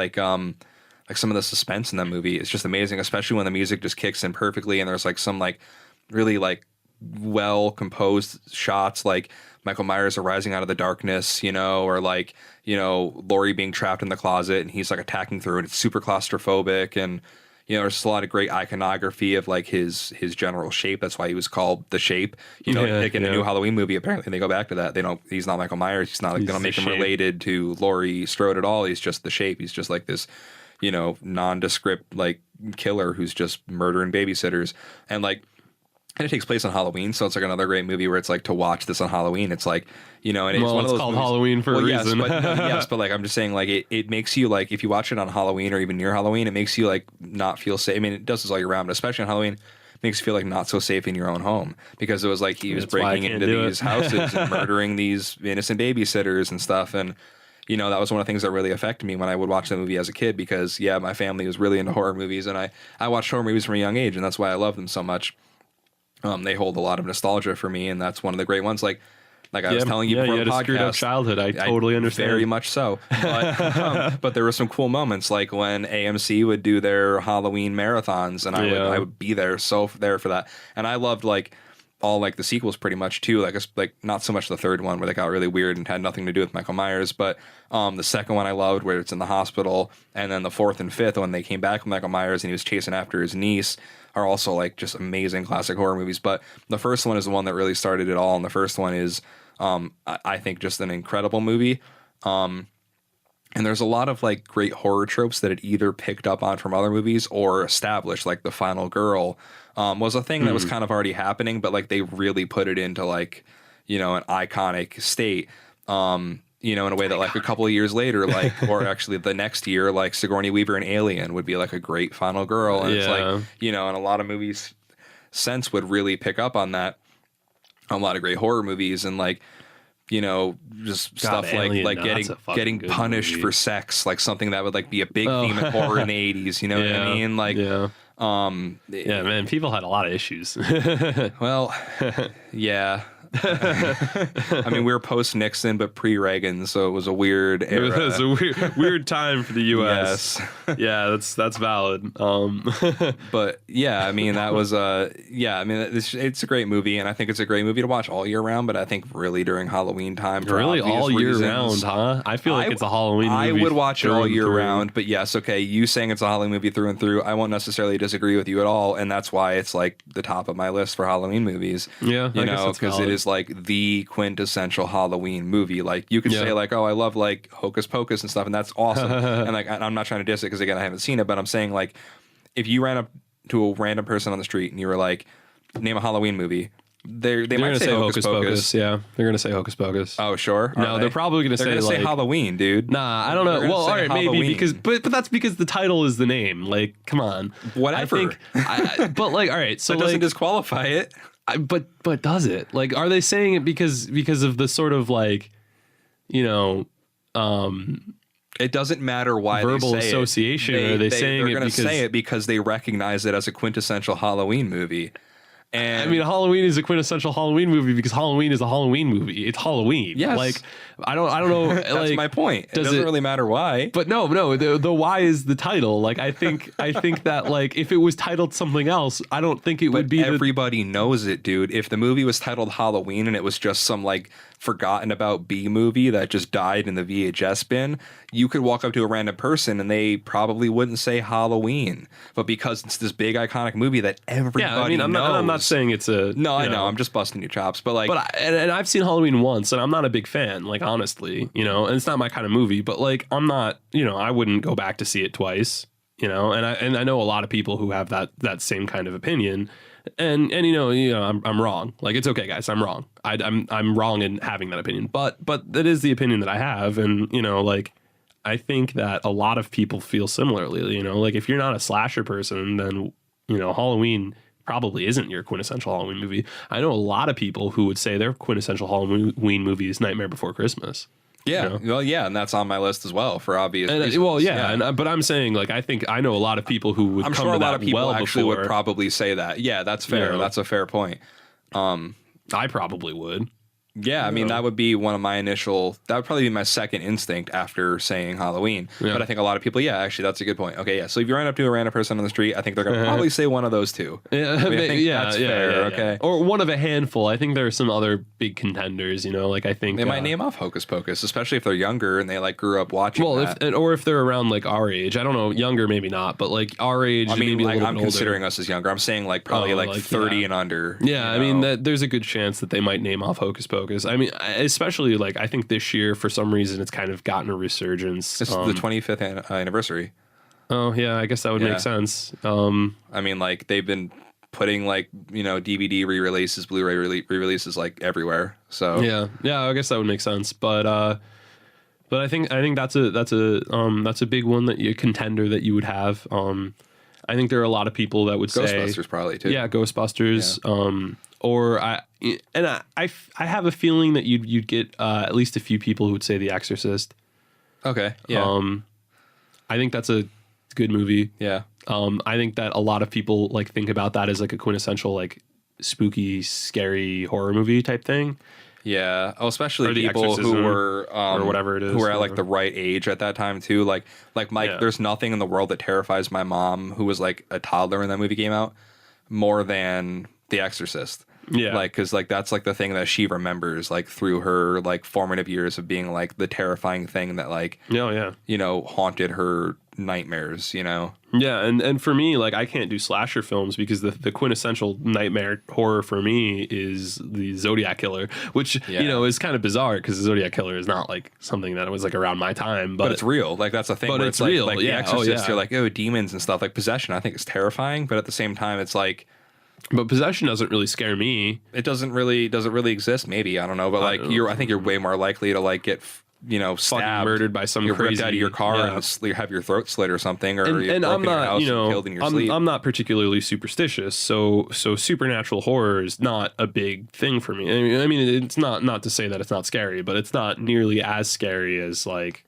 like some of the suspense in that movie is just amazing, especially when the music just kicks in perfectly and there's like some like really like well composed shots, like Michael Myers arising out of the darkness, you know, or like, you know, Laurie being trapped in the closet and he's like attacking through it. It's super claustrophobic, and you know, there's a lot of great iconography of like his general shape. That's why he was called the Shape. You know, like in a new Halloween movie, apparently they go back to that. They don't. He's not Michael Myers. He's not like they don't make him related to Laurie Strode at all. He's just the Shape. He's just like this, you know, nondescript like killer who's just murdering babysitters. And like, and it takes place on Halloween, so it's like another great movie where it's like to watch this on Halloween. It's like, you know, and it's one of those called movies, Halloween for a reason. Yes, but like I'm just saying, like it makes you like if you watch it on Halloween or even near Halloween, it makes you like not feel safe. I mean, it does this all year round, but especially on Halloween, it makes you feel like not so safe in your own home because it was like he was breaking into these houses and murdering these innocent babysitters and stuff. And you know, that was one of the things that really affected me when I would watch the movie as a kid because yeah, my family was really into horror movies, and I watched horror movies from a young age, and that's why I love them so much. They hold a lot of nostalgia for me, and that's one of the great ones. Like I was telling you before you the had a screwed up podcast, childhood. I totally understand. Very much so. But there were some cool moments, like when AMC would do their Halloween marathons, and I would be there there for that. And I loved like all like the sequels pretty much too. Like not so much the third one where they got really weird and had nothing to do with Michael Myers, but the second one I loved where it's in the hospital, and then the fourth and fifth when they came back with Michael Myers and he was chasing after his niece are also like just amazing classic horror movies. But the first one is the one that really started it all, and the first one is I think just an incredible movie. And there's a lot of like great horror tropes that it either picked up on from other movies or established, like the final girl was a thing that was kind of already happening, but like they really put it into like, you know, an iconic state. You know, in a way that like a couple of years later, like, or actually the next year, like Sigourney Weaver and Alien would be like a great final girl. And it's like, you know, and a lot of movies since would really pick up on that. A lot of great horror movies and like, you know, just stuff like getting punished for sex, like something that would like be a big theme in horror in the 80s. You know what I mean? Like, man, people had a lot of issues. Well, yeah. I mean, we were post Nixon, but pre Reagan, so it was a weird era. It was a weird time for the U.S. Yes. Yeah, that's valid. But yeah, I mean, that was I mean, it's a great movie, and I think it's a great movie to watch all year round. But I think really during Halloween time, for really all year reasons, round, huh? I feel like it's a Halloween movie. I would watch it all year round, but yes, okay, you saying it's a Halloween movie through and through, I won't necessarily disagree with you at all, and that's why it's like the top of my list for Halloween movies. Yeah, you know, because it is like the quintessential Halloween movie. Like you could say like, oh, I love like Hocus Pocus and stuff, and that's awesome. And like I'm not trying to diss it because again I haven't seen it, but I'm saying like if you ran up to a random person on the street and you were like, name a Halloween movie, they might say Hocus Pocus. Yeah, they're gonna say Hocus Pocus. Oh sure. No, they're probably gonna say like Halloween, dude. Nah, I don't know. Well, all right, maybe because but that's because the title is the name. Like, come on. Whatever. But like, all right, so that doesn't disqualify it. But does it? Like, are they saying it because of the sort of like, you know, it doesn't matter why verbal they say association? It. Are they saying they're going to say it because they recognize it as a quintessential Halloween movie? And I mean, Halloween is a quintessential Halloween movie because Halloween is a Halloween movie. It's Halloween. Yes. Like, I don't know. That's like, my point. It doesn't really matter why. But no. The why is the title. Like, I think that like if it was titled something else, I don't think it would be. Everybody knows it, dude. If the movie was titled Halloween and it was just some like forgotten about B movie that just died in the VHS bin, you could walk up to a random person and they probably wouldn't say Halloween. But because it's this big iconic movie that everybody knows. I'm not saying it's a. No, I know. I'm just busting your chops. But like, and I've seen Halloween once, and I'm not a big fan. Like, honestly, you know, and it's not my kind of movie. But like, I'm not, you know, I wouldn't go back to see it twice. You know, and I know a lot of people who have that same kind of opinion. And you know I'm wrong. Like, it's okay, guys. I'm wrong. I'm wrong in having that opinion. But that is the opinion that I have. And you know, like, I think that a lot of people feel similarly. You know, like if you're not a slasher person, then you know Halloween probably isn't your quintessential Halloween movie. I know a lot of people who would say their quintessential Halloween movie is Nightmare Before Christmas. Yeah, you know? Well, yeah, and that's on my list as well for obvious reasons. Well, yeah. But I'm saying, like, I know a lot of people who would. I'm come sure to a lot of people well actually before. would probably say that. Yeah, that's fair. You know, that's a fair point. I probably would. Yeah, I mean, that would be one of my initial, that would probably be my second instinct after saying Halloween. Yeah. But I think a lot of people, actually, that's a good point. Okay, yeah. So if you run up to a random person on the street, I think they're going to probably say one of those two. Yeah, I think that's fair, okay. Or one of a handful. I think there are some other big contenders, like I think They might name off Hocus Pocus, especially if they're younger and they like grew up watching that. or if they're around like our age. I don't know, younger maybe not, but like our age, I mean, maybe like, a little I'm bit older. considering us as younger. I'm saying like probably like 30 and under. Yeah, I mean, there's a good chance that they might name off Hocus Pocus. I mean, especially like I think this year for some reason it's kind of gotten a resurgence. It's the 25th anniversary. Oh yeah, I guess that would make sense. I mean, like they've been putting like DVD re-releases, Blu-ray re-releases like everywhere. So yeah, I guess that would make sense. But I think that's a big one contender that you would have. I think there are a lot of people that would say Ghostbusters probably too. Yeah, Ghostbusters. Yeah. Or I have a feeling that you'd get at least a few people who would say The Exorcist. Okay. Yeah. I think that's a good movie. Yeah. I think that a lot of people like think about that as like a quintessential like spooky, scary horror movie type thing. Yeah. Oh, especially people who were or whatever it is, who were at like the right age at that time too. Like Mike, there's nothing in the world that terrifies my mom, who was like a toddler when that movie came out, more than The Exorcist. Yeah. Like, cause like that's like the thing that she remembers like through her like formative years of being like the terrifying thing that like, haunted her nightmares, Yeah. And for me, like I can't do slasher films because the quintessential nightmare horror for me is the Zodiac Killer, which, is kind of bizarre because the Zodiac Killer is not like something that was like around my time, but it's real. Like that's a thing. But where it's real. Like yeah. The Exorcist, you're like, demons and stuff. Like possession, I think it's terrifying, but at the same time, it's like, but possession doesn't really scare me. It doesn't really exist. Maybe I don't know, but like I think you're way more likely to like get stabbed, murdered by some you're crazy ripped out of your car and you have your throat slit or something, or you're and I'm not killed in your sleep. I'm not particularly superstitious, so supernatural horror is not a big thing for me. I mean it's not to say that it's not scary, but it's not nearly as scary as like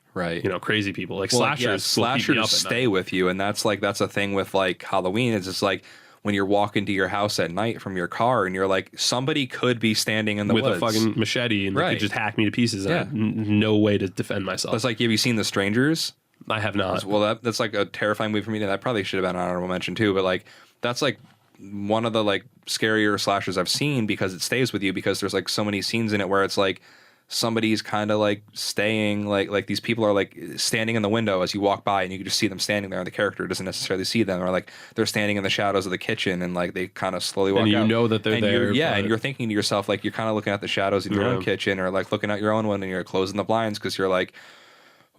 crazy people like slashers. Slashers stay with you, and that's a thing with like Halloween. It's just like when you're walking to your house at night from your car and you're like, somebody could be standing in the woods with a fucking machete and they could just hack me to pieces. And I have no way to defend myself. That's like, have you seen The Strangers? I have not. Well, that's like a terrifying movie for me. That probably should have been an honorable mention too. But like, that's like one of the like scarier slashers I've seen because it stays with you, because there's like so many scenes in it where it's like, somebody's kind of like staying like these people are like standing in the window as you walk by and you can just see them standing there and the character doesn't necessarily see them, or like they're standing in the shadows of the kitchen and like they kind of slowly walk out. And you know that they're there. And you're thinking to yourself, like you're kind of looking at the shadows in your own kitchen, or like looking at your own window and you're closing the blinds because you're like,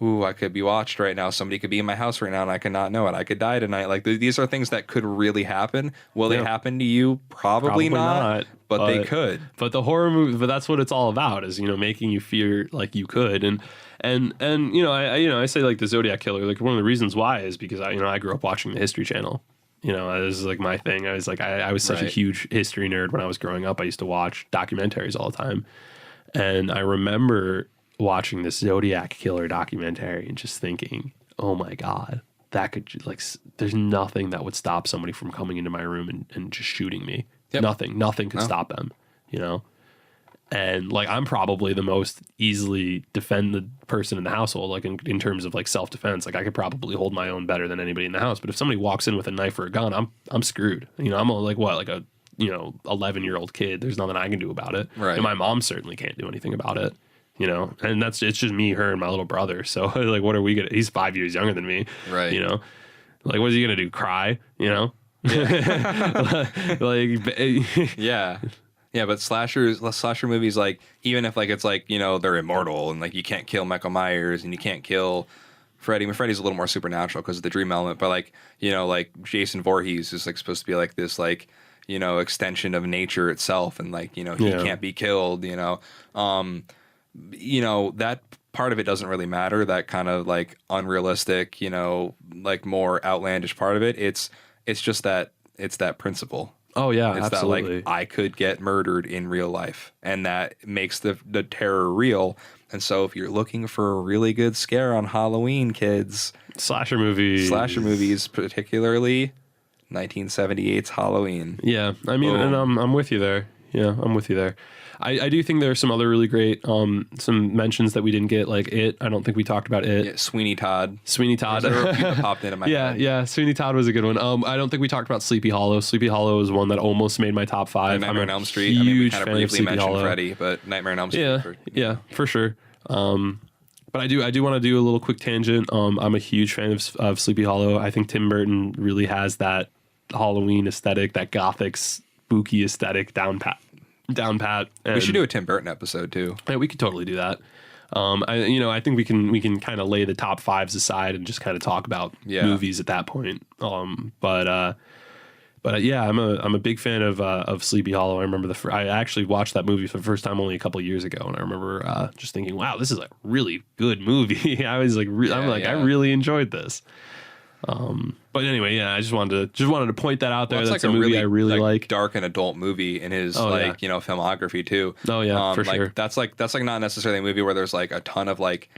ooh, I could be watched right now. Somebody could be in my house right now and I could not know it. I could die tonight. Like these are things that could really happen. Will they happen to you? Probably not. But they could. But the horror movie, but that's what it's all about, is making you fear like you could. And I say like the Zodiac Killer. Like one of the reasons why is because I grew up watching the History Channel. This is like my thing. I was like I was such a huge history nerd when I was growing up. I used to watch documentaries all the time, and I remember watching this Zodiac Killer documentary and just thinking, oh my God, that could there's nothing that would stop somebody from coming into my room and just shooting me. Yep. Nothing could stop them, and like, I'm probably the most easily defended person in the household, like in terms of like self-defense. Like I could probably hold my own better than anybody in the house. But if somebody walks in with a knife or a gun, I'm screwed. I'm like a 11-year-old kid. There's nothing I can do about it. Right. And my mom certainly can't do anything about it. And it's just me, her, and my little brother. So like, what are we gonna? He's 5 years younger than me. Right. Like, what is he gonna do? Cry? Yeah. But slasher movies, like, even if like it's like they're immortal and like you can't kill Michael Myers and you can't kill Freddy. I mean, Freddy's a little more supernatural because of the dream element, but like like Jason Voorhees is like supposed to be like this like extension of nature itself, and like he can't be killed. That part of it doesn't really matter. That kind of like unrealistic, like more outlandish part of it. It's just that it's that principle. Oh yeah, it's absolutely. That like I could get murdered in real life, and that makes the terror real. And so if you're looking for a really good scare on Halloween, kids, slasher movies, particularly 1978's Halloween. Yeah, I mean, and I'm with you there. Yeah, I'm with you there. I do think there are some other really great some mentions that we didn't get, like It. I don't think we talked about It. Yeah, Sweeney Todd. Sweeney Todd. There were a few that popped into my head. Yeah, Sweeney Todd was a good one. I don't think we talked about Sleepy Hollow. Sleepy Hollow is one that almost made my top 5. Nightmare on Elm Street. I mean, we kind of briefly mentioned Freddy, but Nightmare on Elm Street. Yeah, for sure. But I do want to do a little quick tangent. I'm a huge fan of Sleepy Hollow. I think Tim Burton really has that Halloween aesthetic, that gothic, spooky aesthetic down pat. And We should do a Tim Burton episode too. yeah, we could totally do that. I think we can kind of lay the top 5s aside and just kind of talk about movies at that point. But yeah, I'm a big fan of Sleepy Hollow. I remember I actually watched that movie for the first time only a couple of years ago, and I remember just thinking, wow, this is a really good movie. I was like, I really enjoyed this. But anyway, yeah, I just wanted to point that out there. Well, that's like a movie I really like. Dark and adult movie in his filmography too. Oh yeah, for sure. That's not necessarily a movie where there's like a ton of like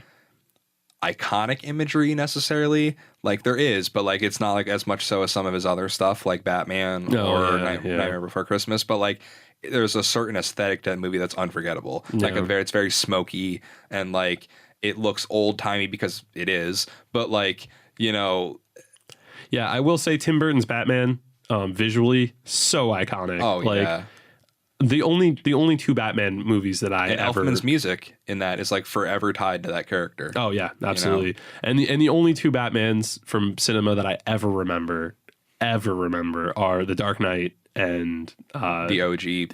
iconic imagery necessarily. Like there is, but like it's not like as much so as some of his other stuff like Batman or Nightmare Before Christmas. But like there's a certain aesthetic to that movie that's unforgettable. Like it's very smoky and like it looks old timey because it is. But like yeah, I will say Tim Burton's Batman, visually so iconic. Oh like, yeah. The only 2 Batman movies that I and ever Elfman's music in that is like forever tied to that character. Oh yeah, absolutely. And the only 2 Batmans from cinema that I ever remember are The Dark Knight and the OG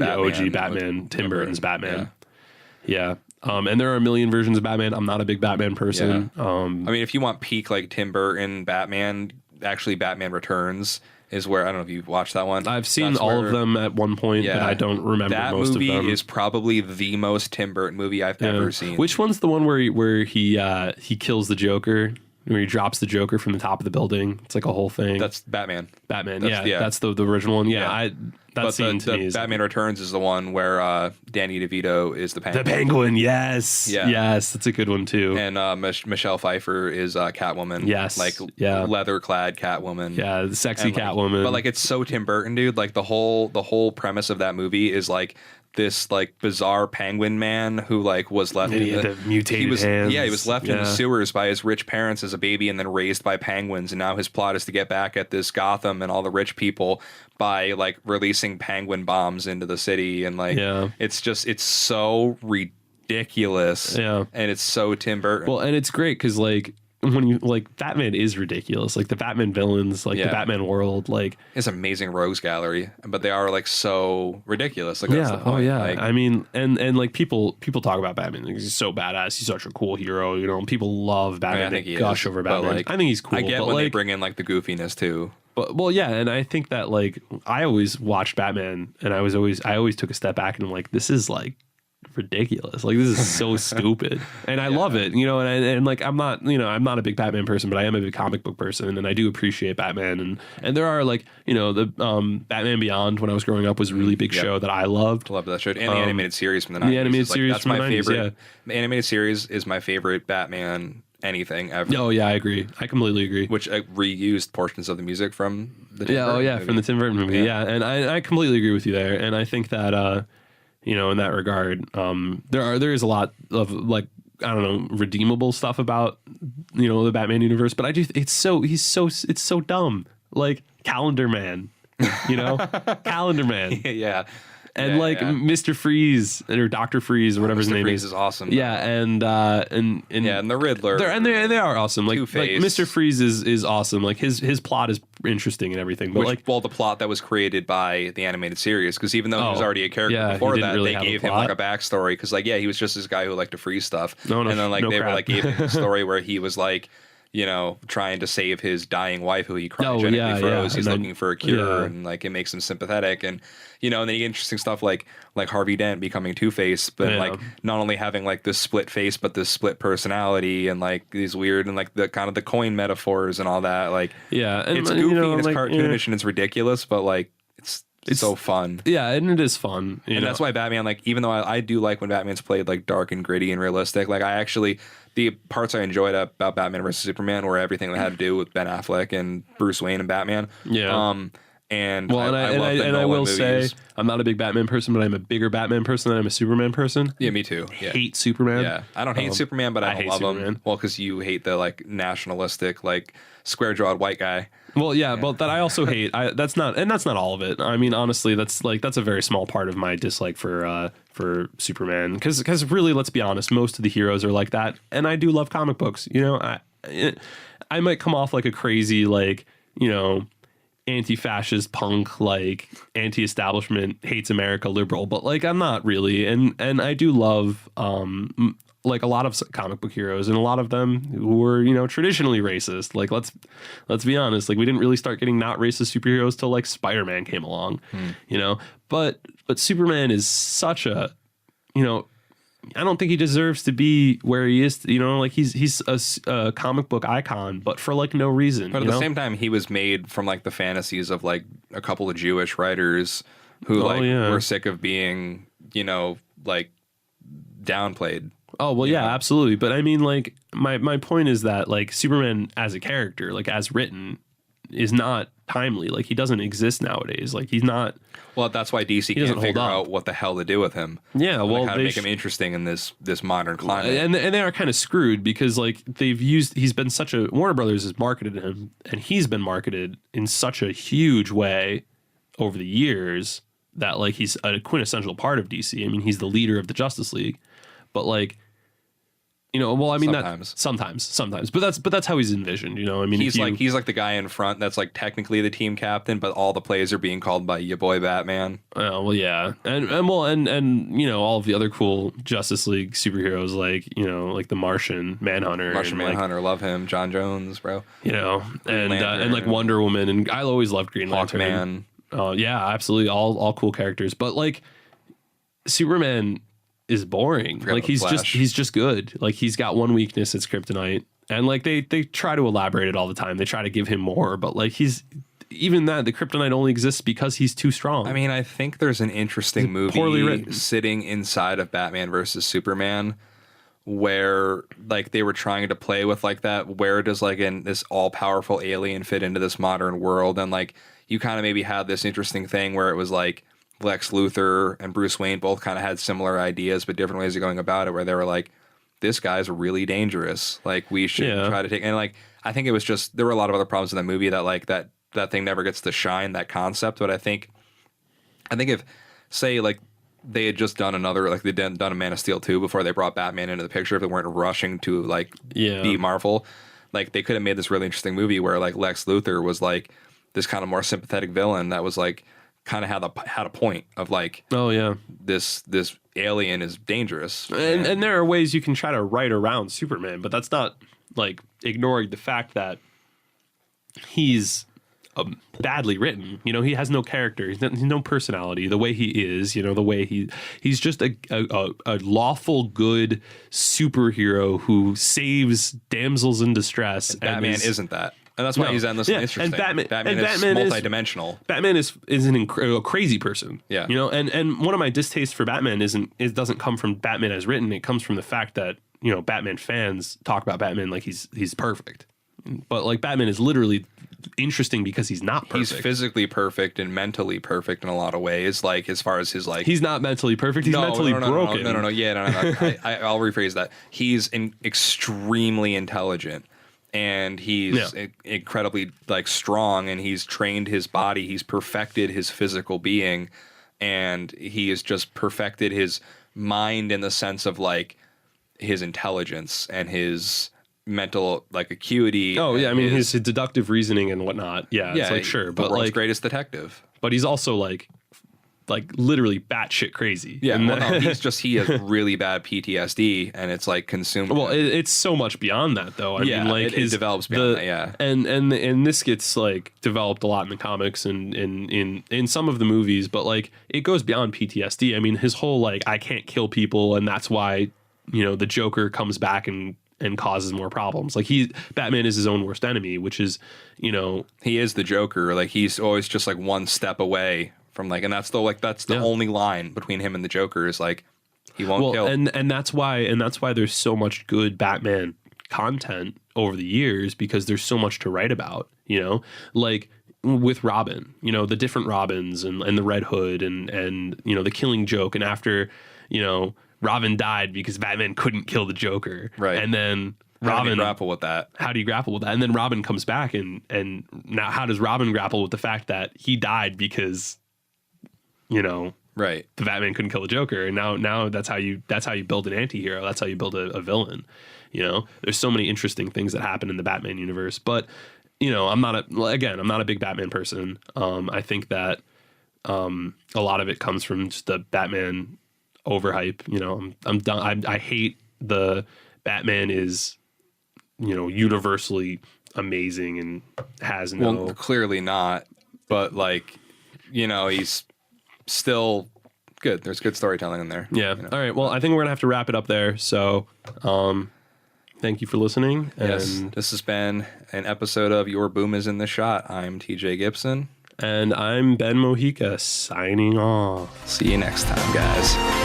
Batman, Tim Burton's Batman. Yeah. And there are a million versions of Batman. I'm not a big Batman person. Yeah. I mean, if you want peak like Tim Burton Batman, actually Batman Returns is where, I don't know if you've watched that one. I've seen all of them at one point, but I don't remember most of them. That movie is probably the most Tim Burton movie I've ever seen. Which one's the one where he kills the Joker? Where he drops the Joker from the top of the building. It's like a whole thing. That's Batman. That's the original one. Yeah, Batman Returns is the one where Danny DeVito is the Penguin. The Penguin, yes. Yeah. Yes, that's a good one too. And Michelle Pfeiffer is Catwoman. Yes. Leather-clad Catwoman. Yeah, the sexy Catwoman. But like it's so Tim Burton, dude. Like the whole premise of that movie is like this like bizarre penguin man who like was left in the mutated hands. Yeah, he was left in the sewers by his rich parents as a baby and then raised by penguins, and now his plot is to get back at this Gotham and all the rich people by like releasing penguin bombs into the city, and like it's so ridiculous. Yeah. And it's so Tim Burton. Well, and it's great because like when you like Batman is ridiculous, like the Batman villains, like the Batman world, like it's amazing rogues gallery, but they are like so ridiculous. Like that's the point. Oh yeah. Like, I mean, and like people talk about Batman. Like, he's so badass. He's such a cool hero. You know, people love Batman. They gush over Batman. Like, I think he's cool. I get when like, they bring in like the goofiness too. But well, yeah, and I think that like I always watched Batman, and I always took a step back and I'm like, this is like ridiculous. Like this is so stupid, and I love it. You know, and like I'm not a big Batman person, but I am a big comic book person, and I do appreciate Batman. And there are like the Batman Beyond when I was growing up was a really big show that I loved. Love that show, and the animated series from the 90s. The animated series that's my 90s, favorite. Yeah. The animated series is my favorite Batman anything ever. Oh yeah, I agree. I completely agree. Which reused portions of the music from the Tim Burton movie. From the Tim Burton movie. Yeah, and I completely agree with you there. And I think that in that regard, there is a lot of like I don't know redeemable stuff about the Batman universe, but it's so dumb. Like Calendar Man, Calendar Man. Yeah. And Mr. Freeze or Dr. Freeze or whatever his name Freeze is awesome. Yeah, and the Riddler. They are awesome. Like Two-Face. Mr. Freeze is awesome. Like his plot is interesting and everything. But the plot that was created by the animated series, because even though he was already a character before that, really they gave him like a backstory because he was just this guy who liked to freeze stuff. And then gave him a story where he was like trying to save his dying wife who he cryogenically froze. He's looking for a cure, and like it makes him sympathetic, and and then you get interesting stuff like Harvey Dent becoming Two-Face, but like not only having like this split face, but this split personality, and like these weird and like the kind of the coin metaphors and all that. Like and it's goofy and it's cartoonish and it's ridiculous, but like it's so fun. Yeah, and it is fun. And that's why Batman, like, even though I do like when Batman's played like dark and gritty and realistic, like the parts I enjoyed about Batman versus Superman were everything that had to do with Ben Affleck and Bruce Wayne and Batman. Yeah. And Well, I love the I Nolan will say movies. I'm not a big Batman person, but I'm a bigger Batman person than I'm a Superman person. Yeah, me too. Yeah. Hate Superman. Yeah, I don't hate Superman, but I don't hate love Superman. him. Well, because you hate the like nationalistic, like square-jawed white guy. Well, yeah, but that I also hate. That's not all of it. I mean, honestly, that's a very small part of my dislike for Superman. Because really, let's be honest, most of the heroes are like that, and I do love comic books. You know, I might come off like a crazy anti-fascist punk, like anti-establishment, hates America liberal, but like I'm not really, and I do love like a lot of comic book heroes, and a lot of them who were traditionally racist. Like let's be honest, like we didn't really start getting not racist superheroes till like Spider-Man came along, but Superman is such a I don't think he deserves to be where he is. Like he's a comic book icon, but for like no reason. But at the same time, he was made from like the fantasies of like a couple of Jewish writers who were sick of being, like downplayed. Oh, well, yeah, absolutely. But I mean, like my point is that like Superman as a character, like as written, is not timely. Like he doesn't exist nowadays. Like he's not. Well, that's why DC can't figure out what the hell to do with him. Yeah, well, how to make him interesting in this modern climate. And they are kind of screwed because like he's been such a Warner Brothers has marketed him, and he's been marketed in such a huge way over the years that like he's a quintessential part of DC. I mean, he's the leader of the Justice League, but like. Well, I mean sometimes, but that's how he's envisioned. I mean, he's like the guy in front that's like technically the team captain, but all the plays are being called by your boy Batman. Oh well, yeah, and all of the other cool Justice League superheroes like the Martian Manhunter, love him, John Jones, bro. And like Wonder Woman, and I always loved Green Lantern. Hawkman. Oh yeah, absolutely, all cool characters, but like Superman is boring. Like he's just good. Like he's got one weakness, it's kryptonite, and like they try to elaborate it all the time. They try to give him more, but like the kryptonite only exists because he's too strong. I mean, I think there's an interesting movie sitting inside of Batman versus Superman where like they were trying to play with like that. Where does like this all powerful alien fit into this modern world? And like you kind of maybe had this interesting thing where it was like Lex Luthor and Bruce Wayne both kind of had similar ideas, but different ways of going about it, where they were like, this guy's really dangerous. Like we should try to take, and like, I think it was just, there were a lot of other problems in that movie that like that thing never gets to shine, that concept. But I think if say like they had just done another, like they'd done a Man of Steel 2 before they brought Batman into the picture, if they weren't rushing to like be Marvel, like they could have made this really interesting movie where like Lex Luthor was like this kind of more sympathetic villain that was like, kind of had a point of like, oh yeah, this alien is dangerous, and there are ways you can try to write around Superman, but that's not like ignoring the fact that he's badly written. He has no character, he's no personality. The way he is, the way he's just a lawful good superhero who saves damsels in distress. And Batman isn't that. And that's why he's endlessly interesting. Batman is multidimensional. Batman is a crazy person. Yeah. And one of my distastes for Batman doesn't come from Batman as written. It comes from the fact that, Batman fans talk about Batman like he's perfect. But like Batman is literally interesting because he's not perfect. He's physically perfect and mentally perfect in a lot of ways. Like as far as his like, he's not mentally perfect. He's mentally broken. No. Yeah, no. I'll rephrase that. He's extremely intelligent. And he's incredibly like strong, and he's trained his body. He's perfected his physical being, and he has just perfected his mind in the sense of like his intelligence and his mental like acuity. Oh yeah, I mean his deductive reasoning and whatnot. Yeah, it's like sure, but world's like greatest detective. But he's also like literally batshit crazy. Yeah, he has really bad PTSD, and it's like consumed. Well, it's so much beyond that, though. I mean, like it develops beyond that. Yeah, and this gets like developed a lot in the comics and in some of the movies, but like it goes beyond PTSD. I mean, his whole like I can't kill people, and that's why the Joker comes back and causes more problems. Like Batman is his own worst enemy, which is he is the Joker. Like he's always just like one step away from like, and that's the only line between him and the Joker is like he won't kill. And that's why there's so much good Batman content over the years, because there's so much to write about. Like with Robin, you know, the different Robins and the Red Hood and, you know, the Killing Joke. And after, you know, Robin died because Batman couldn't kill the Joker. Right. And then How do you Robin grapple with that? How do you grapple with that? And then Robin comes back and now how does Robin grapple with the fact that he died because, you know, Right. the Batman couldn't kill the Joker. And now that's how you build an anti-hero. That's how you build a villain. You know, there's so many interesting things that happen in the Batman universe, but you know, I'm not a big Batman person. I think that a lot of it comes from just the Batman overhype. You know, I'm done. I hate the Batman is, you know, universally amazing and has no. Well, clearly not. But like, you know, he's still good. There's good storytelling in there. Yeah. You know? All right. Well, I think we're gonna have to wrap it up there. So, thank you for listening. Yes. And, This has been an episode of Your Boom is in the Shot. I'm TJ Gibson. and I'm Ben Mojica signing off. See you next time, guys.